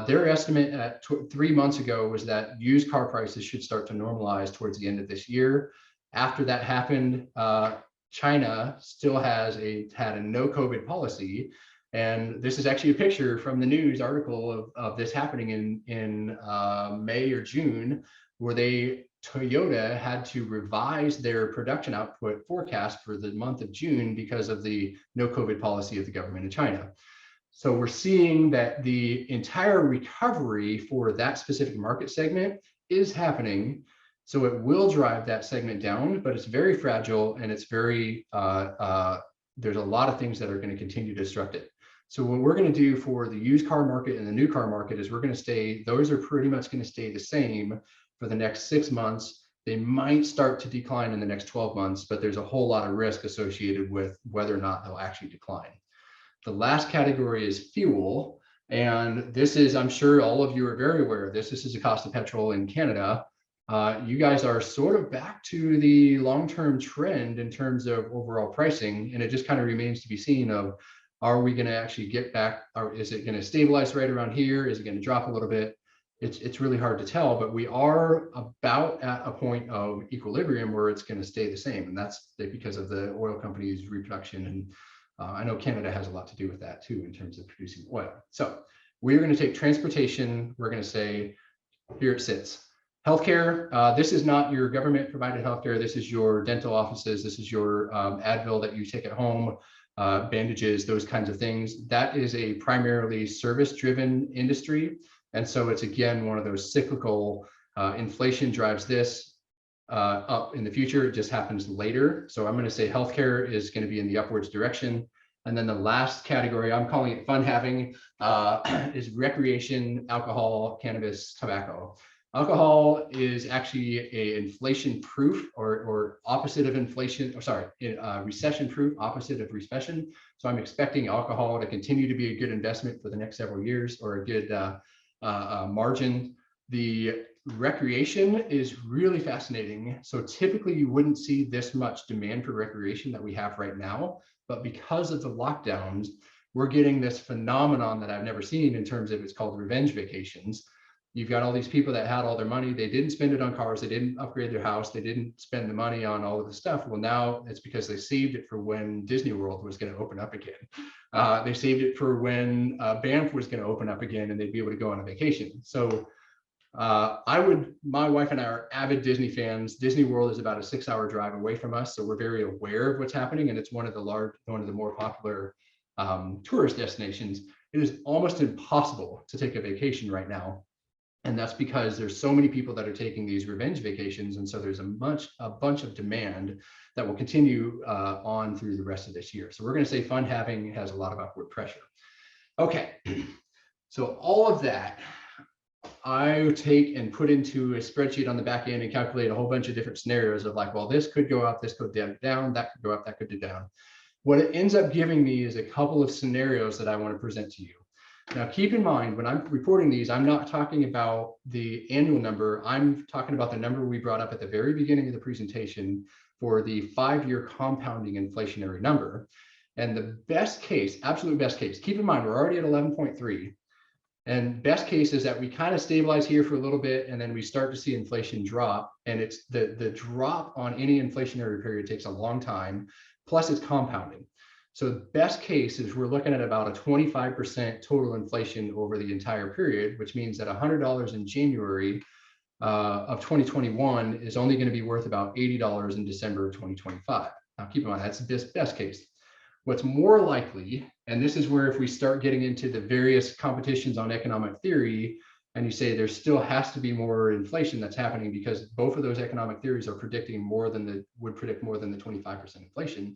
Their estimate at 3 months ago was that used car prices should start to normalize towards the end of this year. After that happened, China still had a no COVID policy. And this is actually a picture from the news article of this happening in May or June, where Toyota had to revise their production output forecast for the month of June because of the no COVID policy of the government of China. So we're seeing that the entire recovery for that specific market segment is happening. So it will drive that segment down, but it's very fragile, and it's very, there's a lot of things that are going to continue to disrupt it. So what we're going to do for the used car market and the new car market is we're going to stay, those are pretty much going to stay the same for the next 6 months. They might start to decline in the next 12 months, but there's a whole lot of risk associated with whether or not they'll actually decline. The last category is fuel. And this is, I'm sure all of you are very aware of this. This is the cost of petrol in Canada. You guys are sort of back to the long-term trend in terms of overall pricing. And it just kind of remains to be seen of, are we going to actually get back, or is it going to stabilize right around here? Is it going to drop a little bit? It's really hard to tell, but we are about at a point of equilibrium where it's going to stay the same. And that's because of the oil companies' reproduction. And I know Canada has a lot to do with that too, in terms of producing oil. So we're going to take transportation. We're going to say, here it sits. Healthcare, this is not your government provided healthcare. This is your dental offices. This is your Advil that you take at home, bandages, those kinds of things. That is a primarily service-driven industry. And so it's, again, one of those cyclical, inflation drives this up in the future. It just happens later. So I'm going to say healthcare is going to be in the upwards direction. And then the last category, I'm calling it fun having, is recreation, alcohol, cannabis, tobacco. Alcohol is actually a inflation-proof or opposite of inflation, or sorry, recession-proof, opposite of recession. So I'm expecting alcohol to continue to be a good investment for the next several years, or a good margin. The recreation is really fascinating. So typically you wouldn't see this much demand for recreation that we have right now, but because of the lockdowns, we're getting this phenomenon that I've never seen in terms of, it's called revenge vacations. You've got all these people that had all their money, they didn't spend it on cars, they didn't upgrade their house, they didn't spend the money on all of the stuff. Well, now it's because they saved it for when Disney World was going to open up again. They saved it for when Banff was going to open up again and they'd be able to go on a vacation. So my wife and I are avid Disney fans. Disney World is about a 6-hour drive away from us, so we're very aware of what's happening, and it's one of the more popular tourist destinations. It is almost impossible to take a vacation right now, and that's because there's so many people that are taking these revenge vacations, and so there's a bunch of demand that will continue on through the rest of this year. So we're going to say fun having has a lot of upward pressure. Okay, so all of that I take and put into a spreadsheet on the back end and calculate a whole bunch of different scenarios of like, well, this could go up, this could go down, that could go up, that could go down. What it ends up giving me is a couple of scenarios that I want to present to you. Now, keep in mind, when I'm reporting these, I'm not talking about the annual number. I'm talking about the number we brought up at the very beginning of the presentation for the 5-year compounding inflationary number. And the best case, absolute best case, keep in mind, we're already at 11.3. And best case is that we kind of stabilize here for a little bit, and then we start to see inflation drop. And it's the drop on any inflationary period takes a long time, plus it's compounding. So the best case is we're looking at about a 25% total inflation over the entire period, which means that $100 in January of 2021 is only going to be worth about $80 in December of 2025. Now, keep in mind, that's the best case. What's more likely, and this is where if we start getting into the various competitions on economic theory, and you say there still has to be more inflation that's happening because both of those economic theories are predicting would predict more than the 25% inflation,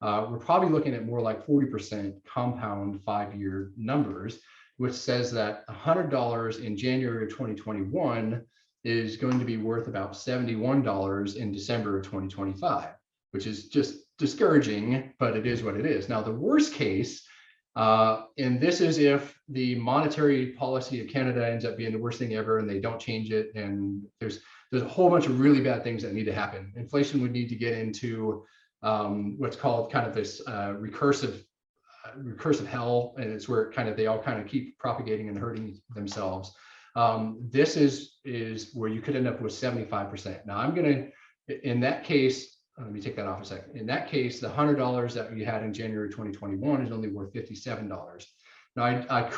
we're probably looking at more like 40% compound 5-year numbers, which says that $100 in January of 2021 is going to be worth about $71 in December of 2025, which is just discouraging, but it is what it is. Now, the worst case, and this is if the monetary policy of Canada ends up being the worst thing ever and they don't change it, and there's a whole bunch of really bad things that need to happen. Inflation would need to get into what's called kind of this recursive hell, and it's where they all kind of keep propagating and hurting themselves. This is where you could end up with 75%. Now, in that case, let me take that off a second. In that case, the $100 that we had in January 2021 is only worth $57. Now,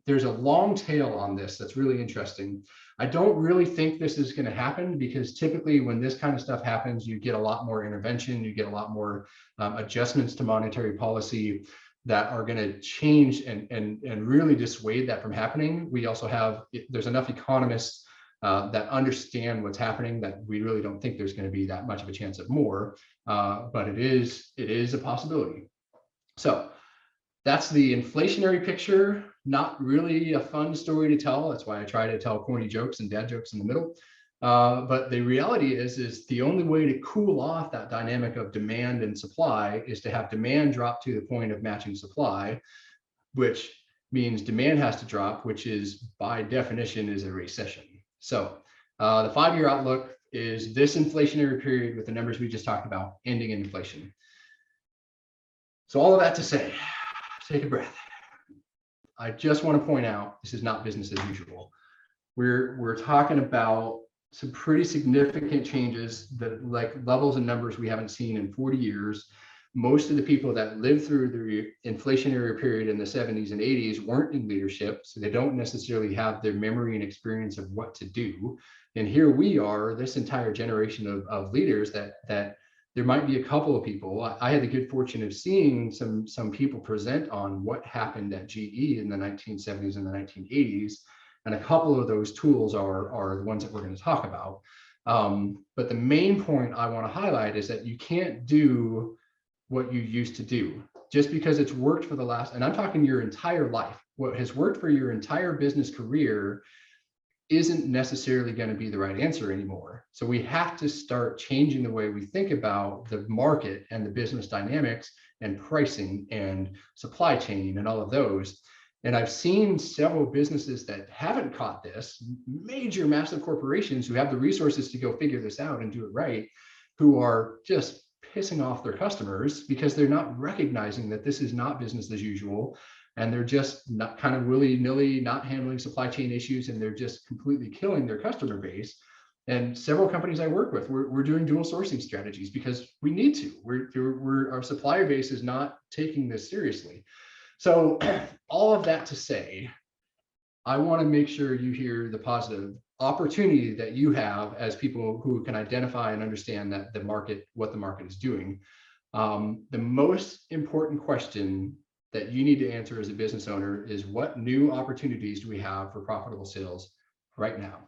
there's a long tail on this that's really interesting. I don't really think this is going to happen because typically when this kind of stuff happens, you get a lot more intervention, you get a lot more adjustments to monetary policy that are going to change and really dissuade that from happening. We also there's enough economists that understand what's happening that we really don't think there's going to be that much of a chance of more, but it is a possibility. So that's the inflationary picture. Not really a fun story to tell. That's why I try to tell corny jokes and dad jokes in the middle. But the reality is the only way to cool off that dynamic of demand and supply is to have demand drop to the point of matching supply, which means demand has to drop, which is by definition is a recession. So the 5-year outlook is this inflationary period with the numbers we just talked about ending in inflation. So all of that to say, take a breath. I just want to point out, this is not business as usual. We're talking about some pretty significant changes that like levels and numbers we haven't seen in 40 years. Most of the people that lived through the inflationary period in the 70s and 80s weren't in leadership, so they don't necessarily have their memory and experience of what to do. And here we are, this entire generation of leaders that there might be a couple of people. I had the good fortune of seeing some people present on what happened at GE in the 1970s and the 1980s. And a couple of those tools are the ones that we're going to talk about. But the main point I want to highlight is that you can't do what you used to do just because it's worked for the last, and I'm talking your entire life, what has worked for your entire business career isn't necessarily going to be the right answer anymore. So we have to start changing the way we think about the market and the business dynamics and pricing and supply chain and all of those. And I've seen several businesses that haven't caught this, major, massive corporations who have the resources to go figure this out and do it right, who are just pissing off their customers because they're not recognizing that this is not business as usual. And they're just not kind of willy-nilly, not handling supply chain issues, and they're just completely killing their customer base. And several companies I work with, we're doing dual sourcing strategies because we need to. Our supplier base is not taking this seriously. So all of that to say, I want to make sure you hear the positive opportunity that you have as people who can identify and understand that what the market is doing. The most important question that you need to answer as a business owner is, what new opportunities do we have for profitable sales right now?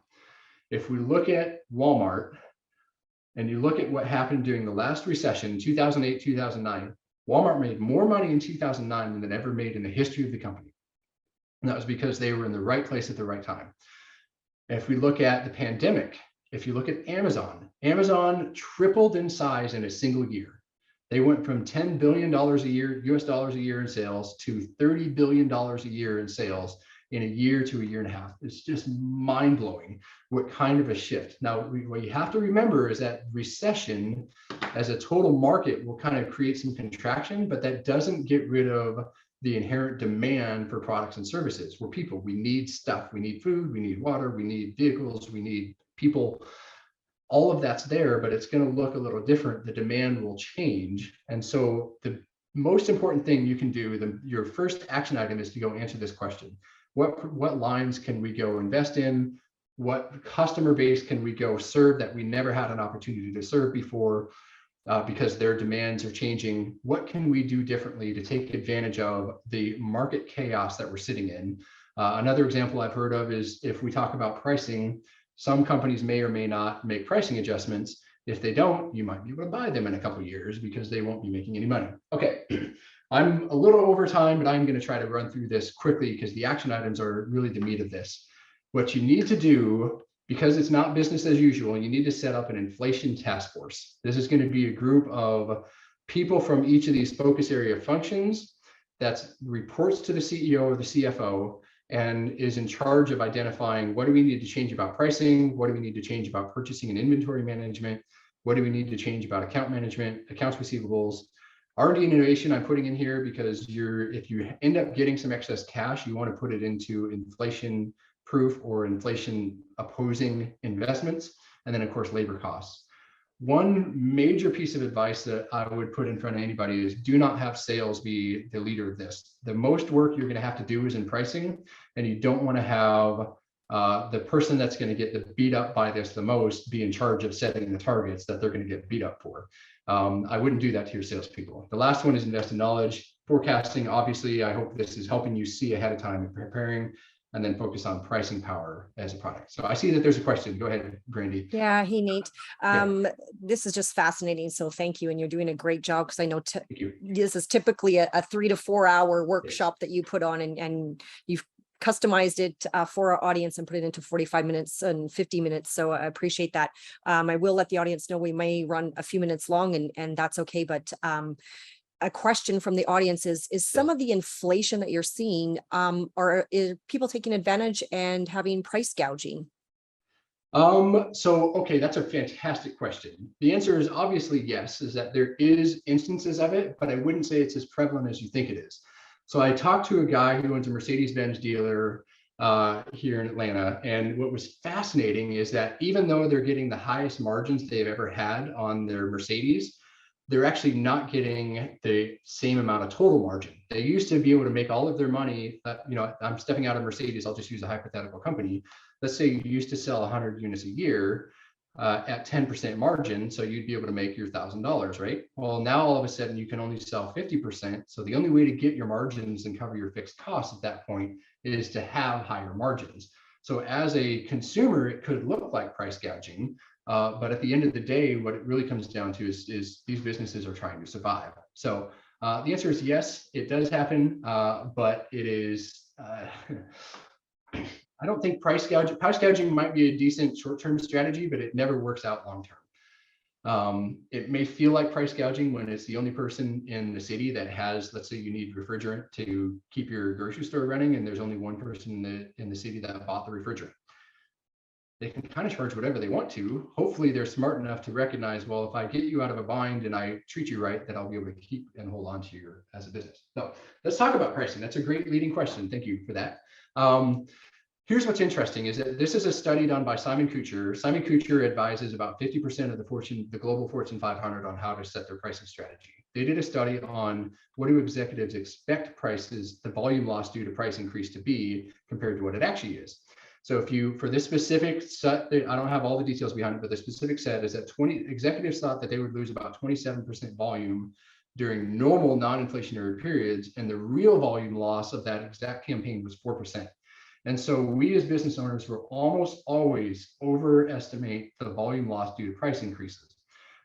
If we look at Walmart and you look at what happened during the last recession, 2008, 2009, Walmart made more money in 2009 than it ever made in the history of the company. And that was because they were in the right place at the right time. If we look at the pandemic, if you look at Amazon, Amazon tripled in size in a single year. They went from $10 billion a year, US dollars a year in sales, to $30 billion a year in sales in a year to a year and a half. It's just mind-blowing what kind of a shift. Now, what you have to remember is that recession as a total market will kind of create some contraction, but that doesn't get rid of the inherent demand for products and services. We're people, we need stuff, we need food, we need water, we need vehicles, we need people. All of that's there, but it's going to look a little different. The demand will change. And so the most important thing you can do, your first action item, is to go answer this question. What lines can we go invest in? What customer base can we go serve that we never had an opportunity to serve before because their demands are changing? What can we do differently to take advantage of the market chaos that we're sitting in? Another example I've heard of is, if we talk about pricing, some companies may or may not make pricing adjustments. If they don't, you might be able to buy them in a couple of years because they won't be making any money. Okay. I'm a little over time, but I'm going to try to run through this quickly because the action items are really the meat of this. What you need to do, because it's not business as usual, you need to set up an inflation task force. This is going to be a group of people from each of these focus area functions that reports to the CEO or the CFO and is in charge of identifying, what do we need to change about pricing? What do we need to change about purchasing and inventory management? What do we need to change about account management, accounts receivables? R&D and innovation I'm putting in here because if you end up getting some excess cash, you want to put it into inflation proof or inflation opposing investments. And then of course, labor costs. One major piece of advice that I would put in front of anybody is, do not have sales be the leader of this. The most work you're going to have to do is in pricing, and you don't want to have the person that's going to get beat up by this the most be in charge of setting the targets that they're going to get beat up for. I wouldn't do that to your salespeople. The last one is invest in knowledge. Forecasting, obviously, I hope this is helping you see ahead of time and preparing, and then focus on pricing power as a product. So I see that there's a question. Go ahead, Brandy. Yeah, hey, Nate. This is just fascinating. So thank you. And you're doing a great job, because I know this is typically a 3 to 4 hour workshop that you put on, and you've customized it for our audience and put it into 45 minutes and 50 minutes. So I appreciate that. I will let the audience know we may run a few minutes long, and that's okay. But a question from the audience is some of the inflation that you're seeing, is people taking advantage and having price gouging? Okay, that's a fantastic question. The answer is obviously yes, is that there is instances of it, but I wouldn't say it's as prevalent as you think it is. So I talked to a guy who owns a Mercedes-Benz dealer here in Atlanta. And what was fascinating is that even though they're getting the highest margins they've ever had on their Mercedes, they're actually not getting the same amount of total margin. They used to be able to make all of their money. I'm stepping out of Mercedes. I'll just use a hypothetical company. Let's say you used to sell 100 units a year at 10% margin. So you'd be able to make your $1,000, right? Well, now all of a sudden you can only sell 50%. So the only way to get your margins and cover your fixed costs at that point is to have higher margins. So as a consumer, it could look like price gouging. But at the end of the day, what it really comes down to is these businesses are trying to survive. So the answer is yes, it does happen, but it is, I don't think price gouging might be a decent short-term strategy, but it never works out long-term. It may feel like price gouging when it's the only person in the city that has, let's say you need refrigerant to keep your grocery store running, and there's only one person in the city that bought the refrigerant. They can kind of charge whatever they want to. Hopefully they're smart enough to recognize, well, if I get you out of a bind and I treat you right, then I'll be able to keep and hold on to you as a business. So let's talk about pricing. That's a great leading question. Thank you for that. Here's what's interesting is that this is a study done by Simon Kucher. Simon Kucher advises about 50% of the global Fortune 500 on how to set their pricing strategy. They did a study on what do executives expect prices, the volume loss due to price increase to be compared to what it actually is. So if you, for this specific set, I don't have all the details behind it, but the specific set is that 20 executives thought that they would lose about 27% volume during normal non-inflationary periods, and the real volume loss of that exact campaign was 4%. And so we as business owners will almost always overestimate the volume loss due to price increases.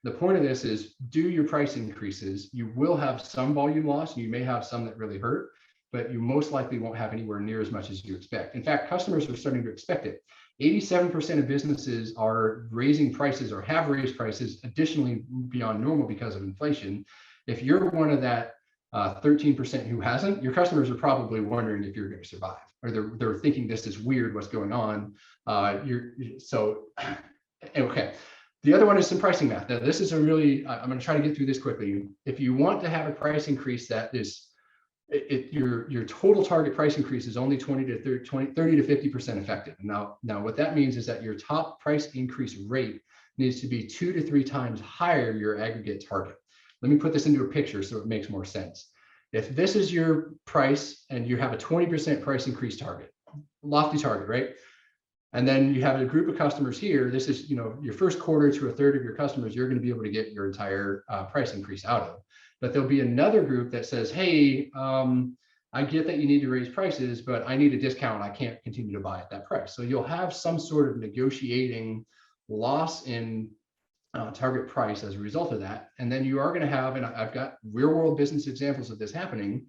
The point of this is do your price increases. You will have some volume loss, and you may have some that really hurt, but you most likely won't have anywhere near as much as you expect. In fact, customers are starting to expect it. 87% of businesses are raising prices or have raised prices additionally beyond normal because of inflation. If you're one of that 13% who hasn't, your customers are probably wondering if you're going to survive, or they're thinking this is weird, what's going on. Okay. The other one is some pricing math. Now, this is a really, I'm going to try to get through this quickly. If you want to have a price increase that is, your total target price increase is only 30 to 50% effective. Now what that means is that your top price increase rate needs to be 2 to 3 times higher your aggregate target. Let me put this into a picture so it makes more sense. If this is your price and you have a 20% price increase target, lofty target, right? And then you have a group of customers here. This is, your first quarter to a third of your customers, you're going to be able to get your entire price increase out of. But there'll be another group that says, hey, I get that you need to raise prices, but I need a discount. I can't continue to buy at that price. So you'll have some sort of negotiating loss in target price as a result of that. And then you are going to have, and I've got real world business examples of this happening,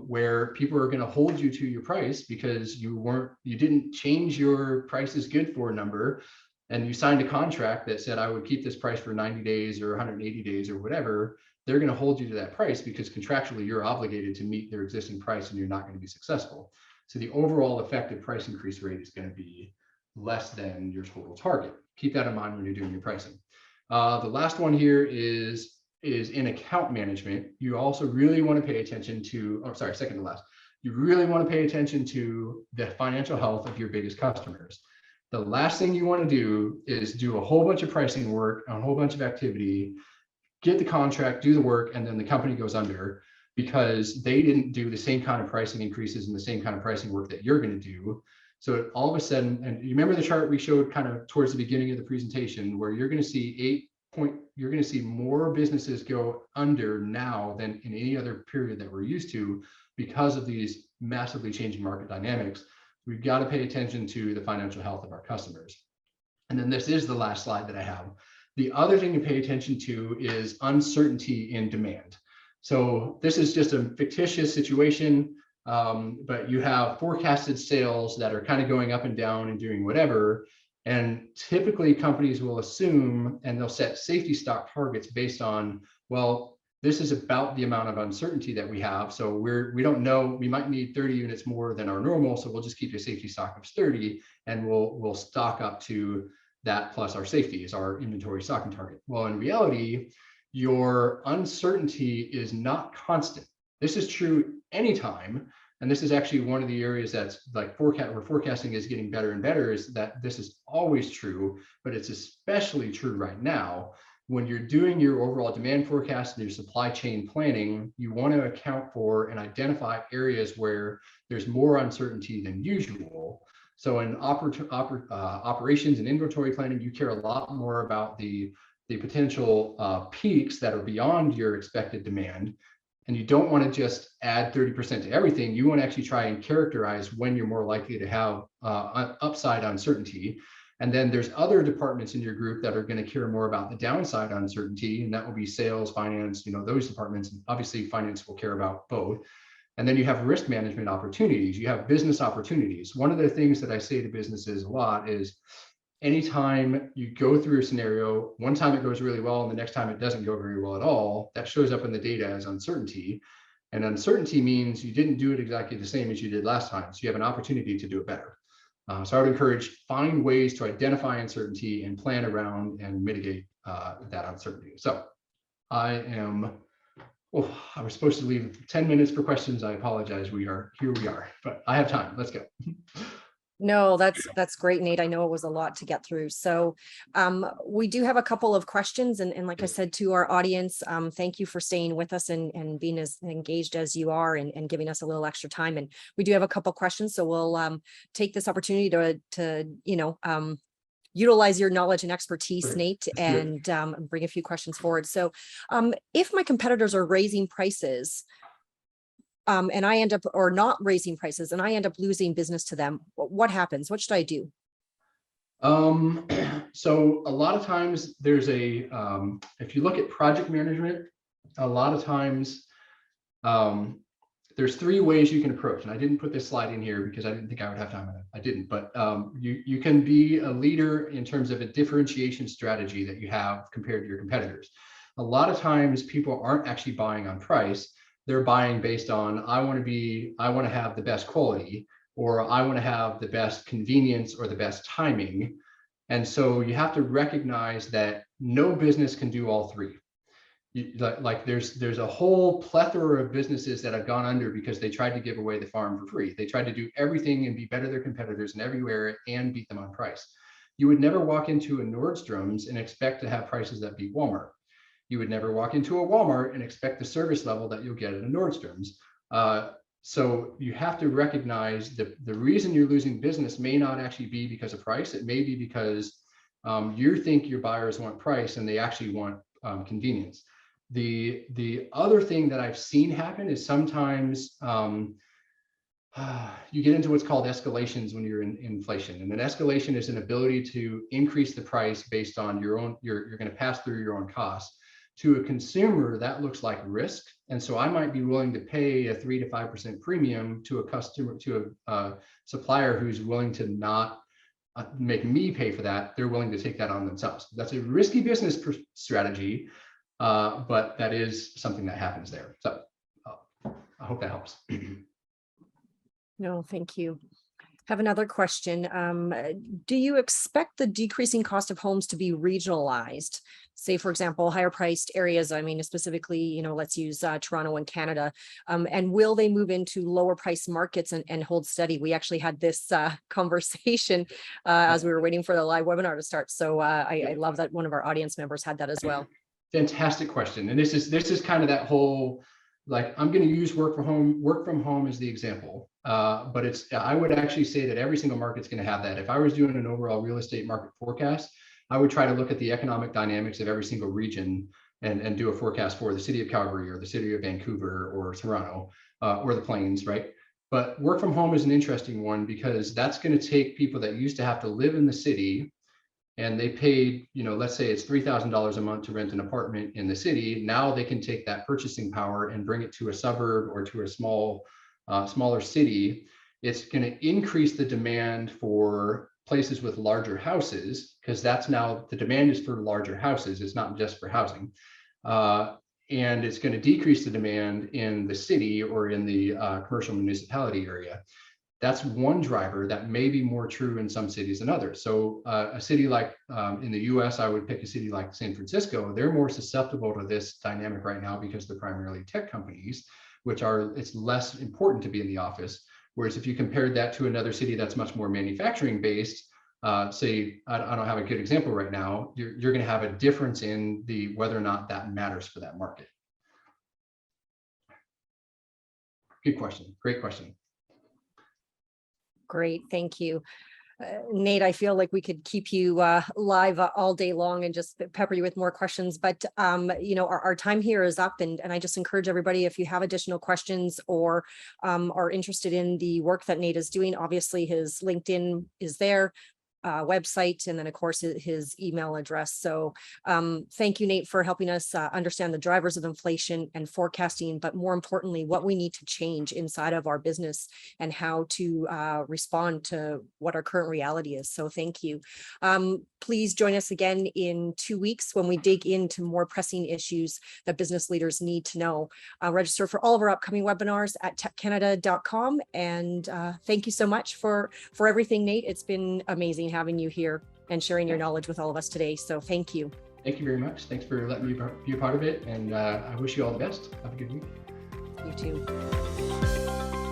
where people are going to hold you to your price because you didn't change your price is good for number, and you signed a contract that said I would keep this price for 90 days or 180 days or whatever. They're going to hold you to that price because contractually you're obligated to meet their existing price and you're not going to be successful. So the overall effective price increase rate is going to be less than your total target. Keep that in mind when you're doing your pricing. The last one here is in account management. You also really want to pay attention to, second to last, you really want to pay attention to the financial health of your biggest customers. The last thing you want to do is do a whole bunch of pricing work, a whole bunch of activity, get the contract, do the work, and then the company goes under because they didn't do the same kind of pricing increases and the same kind of pricing work that you're going to do. So all of a sudden, and you remember the chart we showed kind of towards the beginning of the presentation where you're going to see you're going to see more businesses go under now than in any other period that we're used to because of these massively changing market dynamics. We've got to pay attention to the financial health of our customers. And then this is the last slide that I have. The other thing to pay attention to is uncertainty in demand. So this is just a fictitious situation, but you have forecasted sales that are kind of going up and down and doing whatever. And typically companies will assume, and they'll set safety stock targets based on, well, this is about the amount of uncertainty that we have. So we don't know, we might need 30 units more than our normal. So we'll just keep a safety stock of 30 and we'll stock up to that plus our safety is our inventory stocking target. Well, in reality, your uncertainty is not constant. This is true anytime. And this is actually one of the areas that's like where forecasting is getting better and better, is that this is always true, but it's especially true right now. When you're doing your overall demand forecast and your supply chain planning, you want to account for and identify areas where there's more uncertainty than usual. So in operations and inventory planning, you care a lot more about the potential peaks that are beyond your expected demand. And you don't want to just add 30% to everything. You want to actually try and characterize when you're more likely to have upside uncertainty. And then there's other departments in your group that are going to care more about the downside uncertainty. And that will be sales, finance, those departments. And obviously, finance will care about both. And then you have risk management opportunities. You have business opportunities. One of the things that I say to businesses a lot is, anytime you go through a scenario, one time it goes really well and the next time it doesn't go very well at all, that shows up in the data as uncertainty. And uncertainty means you didn't do it exactly the same as you did last time. So you have an opportunity to do it better. So I would encourage, find ways to identify uncertainty and plan around and mitigate that uncertainty. So I was supposed to leave 10 minutes for questions. I apologize. We are, but I have time. Let's go. No, that's great, Nate. I know it was a lot to get through. So we do have a couple of questions. And like I said to our audience, thank you for staying with us and being as engaged as you are and giving us a little extra time. And we do have a couple of questions. So we'll take this opportunity to utilize your knowledge and expertise, Great. Nate, and bring a few questions forward. So if my competitors are raising prices, and I end up, or not raising prices, and I end up losing business to them, what happens? What should I do? So a lot of times there's if you look at project management, a lot of times there's 3 ways you can approach. And I didn't put this slide in here because I didn't think I would have time. I didn't, but you can be a leader in terms of a differentiation strategy that you have compared to your competitors. A lot of times people aren't actually buying on price. They're buying based on, I want to have the best quality, or I want to have the best convenience or the best timing. And so you have to recognize that no business can do all 3. There's a whole plethora of businesses that have gone under because they tried to give away the farm for free. They tried to do everything and be better than their competitors in everywhere and beat them on price. You would never walk into a Nordstrom's and expect to have prices that beat Walmart. You would never walk into a Walmart and expect the service level that you'll get at a Nordstrom's. So you have to recognize the reason you're losing business may not actually be because of price. It may be because you think your buyers want price and they actually want convenience. The other thing that I've seen happen is sometimes you get into what's called escalations when you're in inflation. And an escalation is an ability to increase the price based on your own, you're going to pass through your own costs. To a consumer, that looks like risk. And so I might be willing to pay a 3 to 5% premium to a customer, to a supplier who's willing to not make me pay for that. They're willing to take that on themselves. That's a risky business strategy, but that is something that happens there. So I hope that helps. No, thank you. Have another question. Do you expect the decreasing cost of homes to be regionalized? Say, for example, higher priced areas, I mean, specifically, let's use Toronto and Canada. And will they move into lower price markets and hold steady? We actually had this conversation as we were waiting for the live webinar to start. So I love that one of our audience members had that as well. Fantastic question. And this is kind of that whole, like, I'm going to use work from home as the example. But I would actually say that every single market's going to have that. If I was doing an overall real estate market forecast, I would try to look at the economic dynamics of every single region and do a forecast for the city of Calgary or the city of Vancouver or Toronto or the Plains, right? But work from home is an interesting one because that's going to take people that used to have to live in the city and they paid, let's say it's $3,000 a month to rent an apartment in the city. Now they can take that purchasing power and bring it to a suburb or to a smaller city. It's going to increase the demand for places with larger houses, because that's now the demand is for larger houses. It's not just for housing. And it's going to decrease the demand in the city or in the commercial municipality area. That's one driver that may be more true in some cities than others. So a city like in the US, I would pick a city like San Francisco. They're more susceptible to this dynamic right now because they're primarily tech companies, it's less important to be in the office. Whereas if you compared that to another city that's much more manufacturing based, say, I don't have a good example right now, you're going to have a difference in whether or not that matters for that market. Good question. Great question. Great, thank you. Nate, I feel like we could keep you live all day long and just pepper you with more questions, but our time here is up, and I just encourage everybody, if you have additional questions or are interested in the work that Nate is doing, obviously his LinkedIn is there. website, and then of course his email address. So thank you, Nate, for helping us understand the drivers of inflation and forecasting, but more importantly, what we need to change inside of our business and how to respond to what our current reality is. So thank you. Please join us again in 2 weeks when we dig into more pressing issues that business leaders need to know. Register for all of our upcoming webinars at techcanada.com. And thank you so much for everything, Nate. It's been amazing having you here and sharing your knowledge with all of us today. So thank you. Thank you very much. Thanks for letting me be a part of it. And I wish you all the best. Have a good week. You too.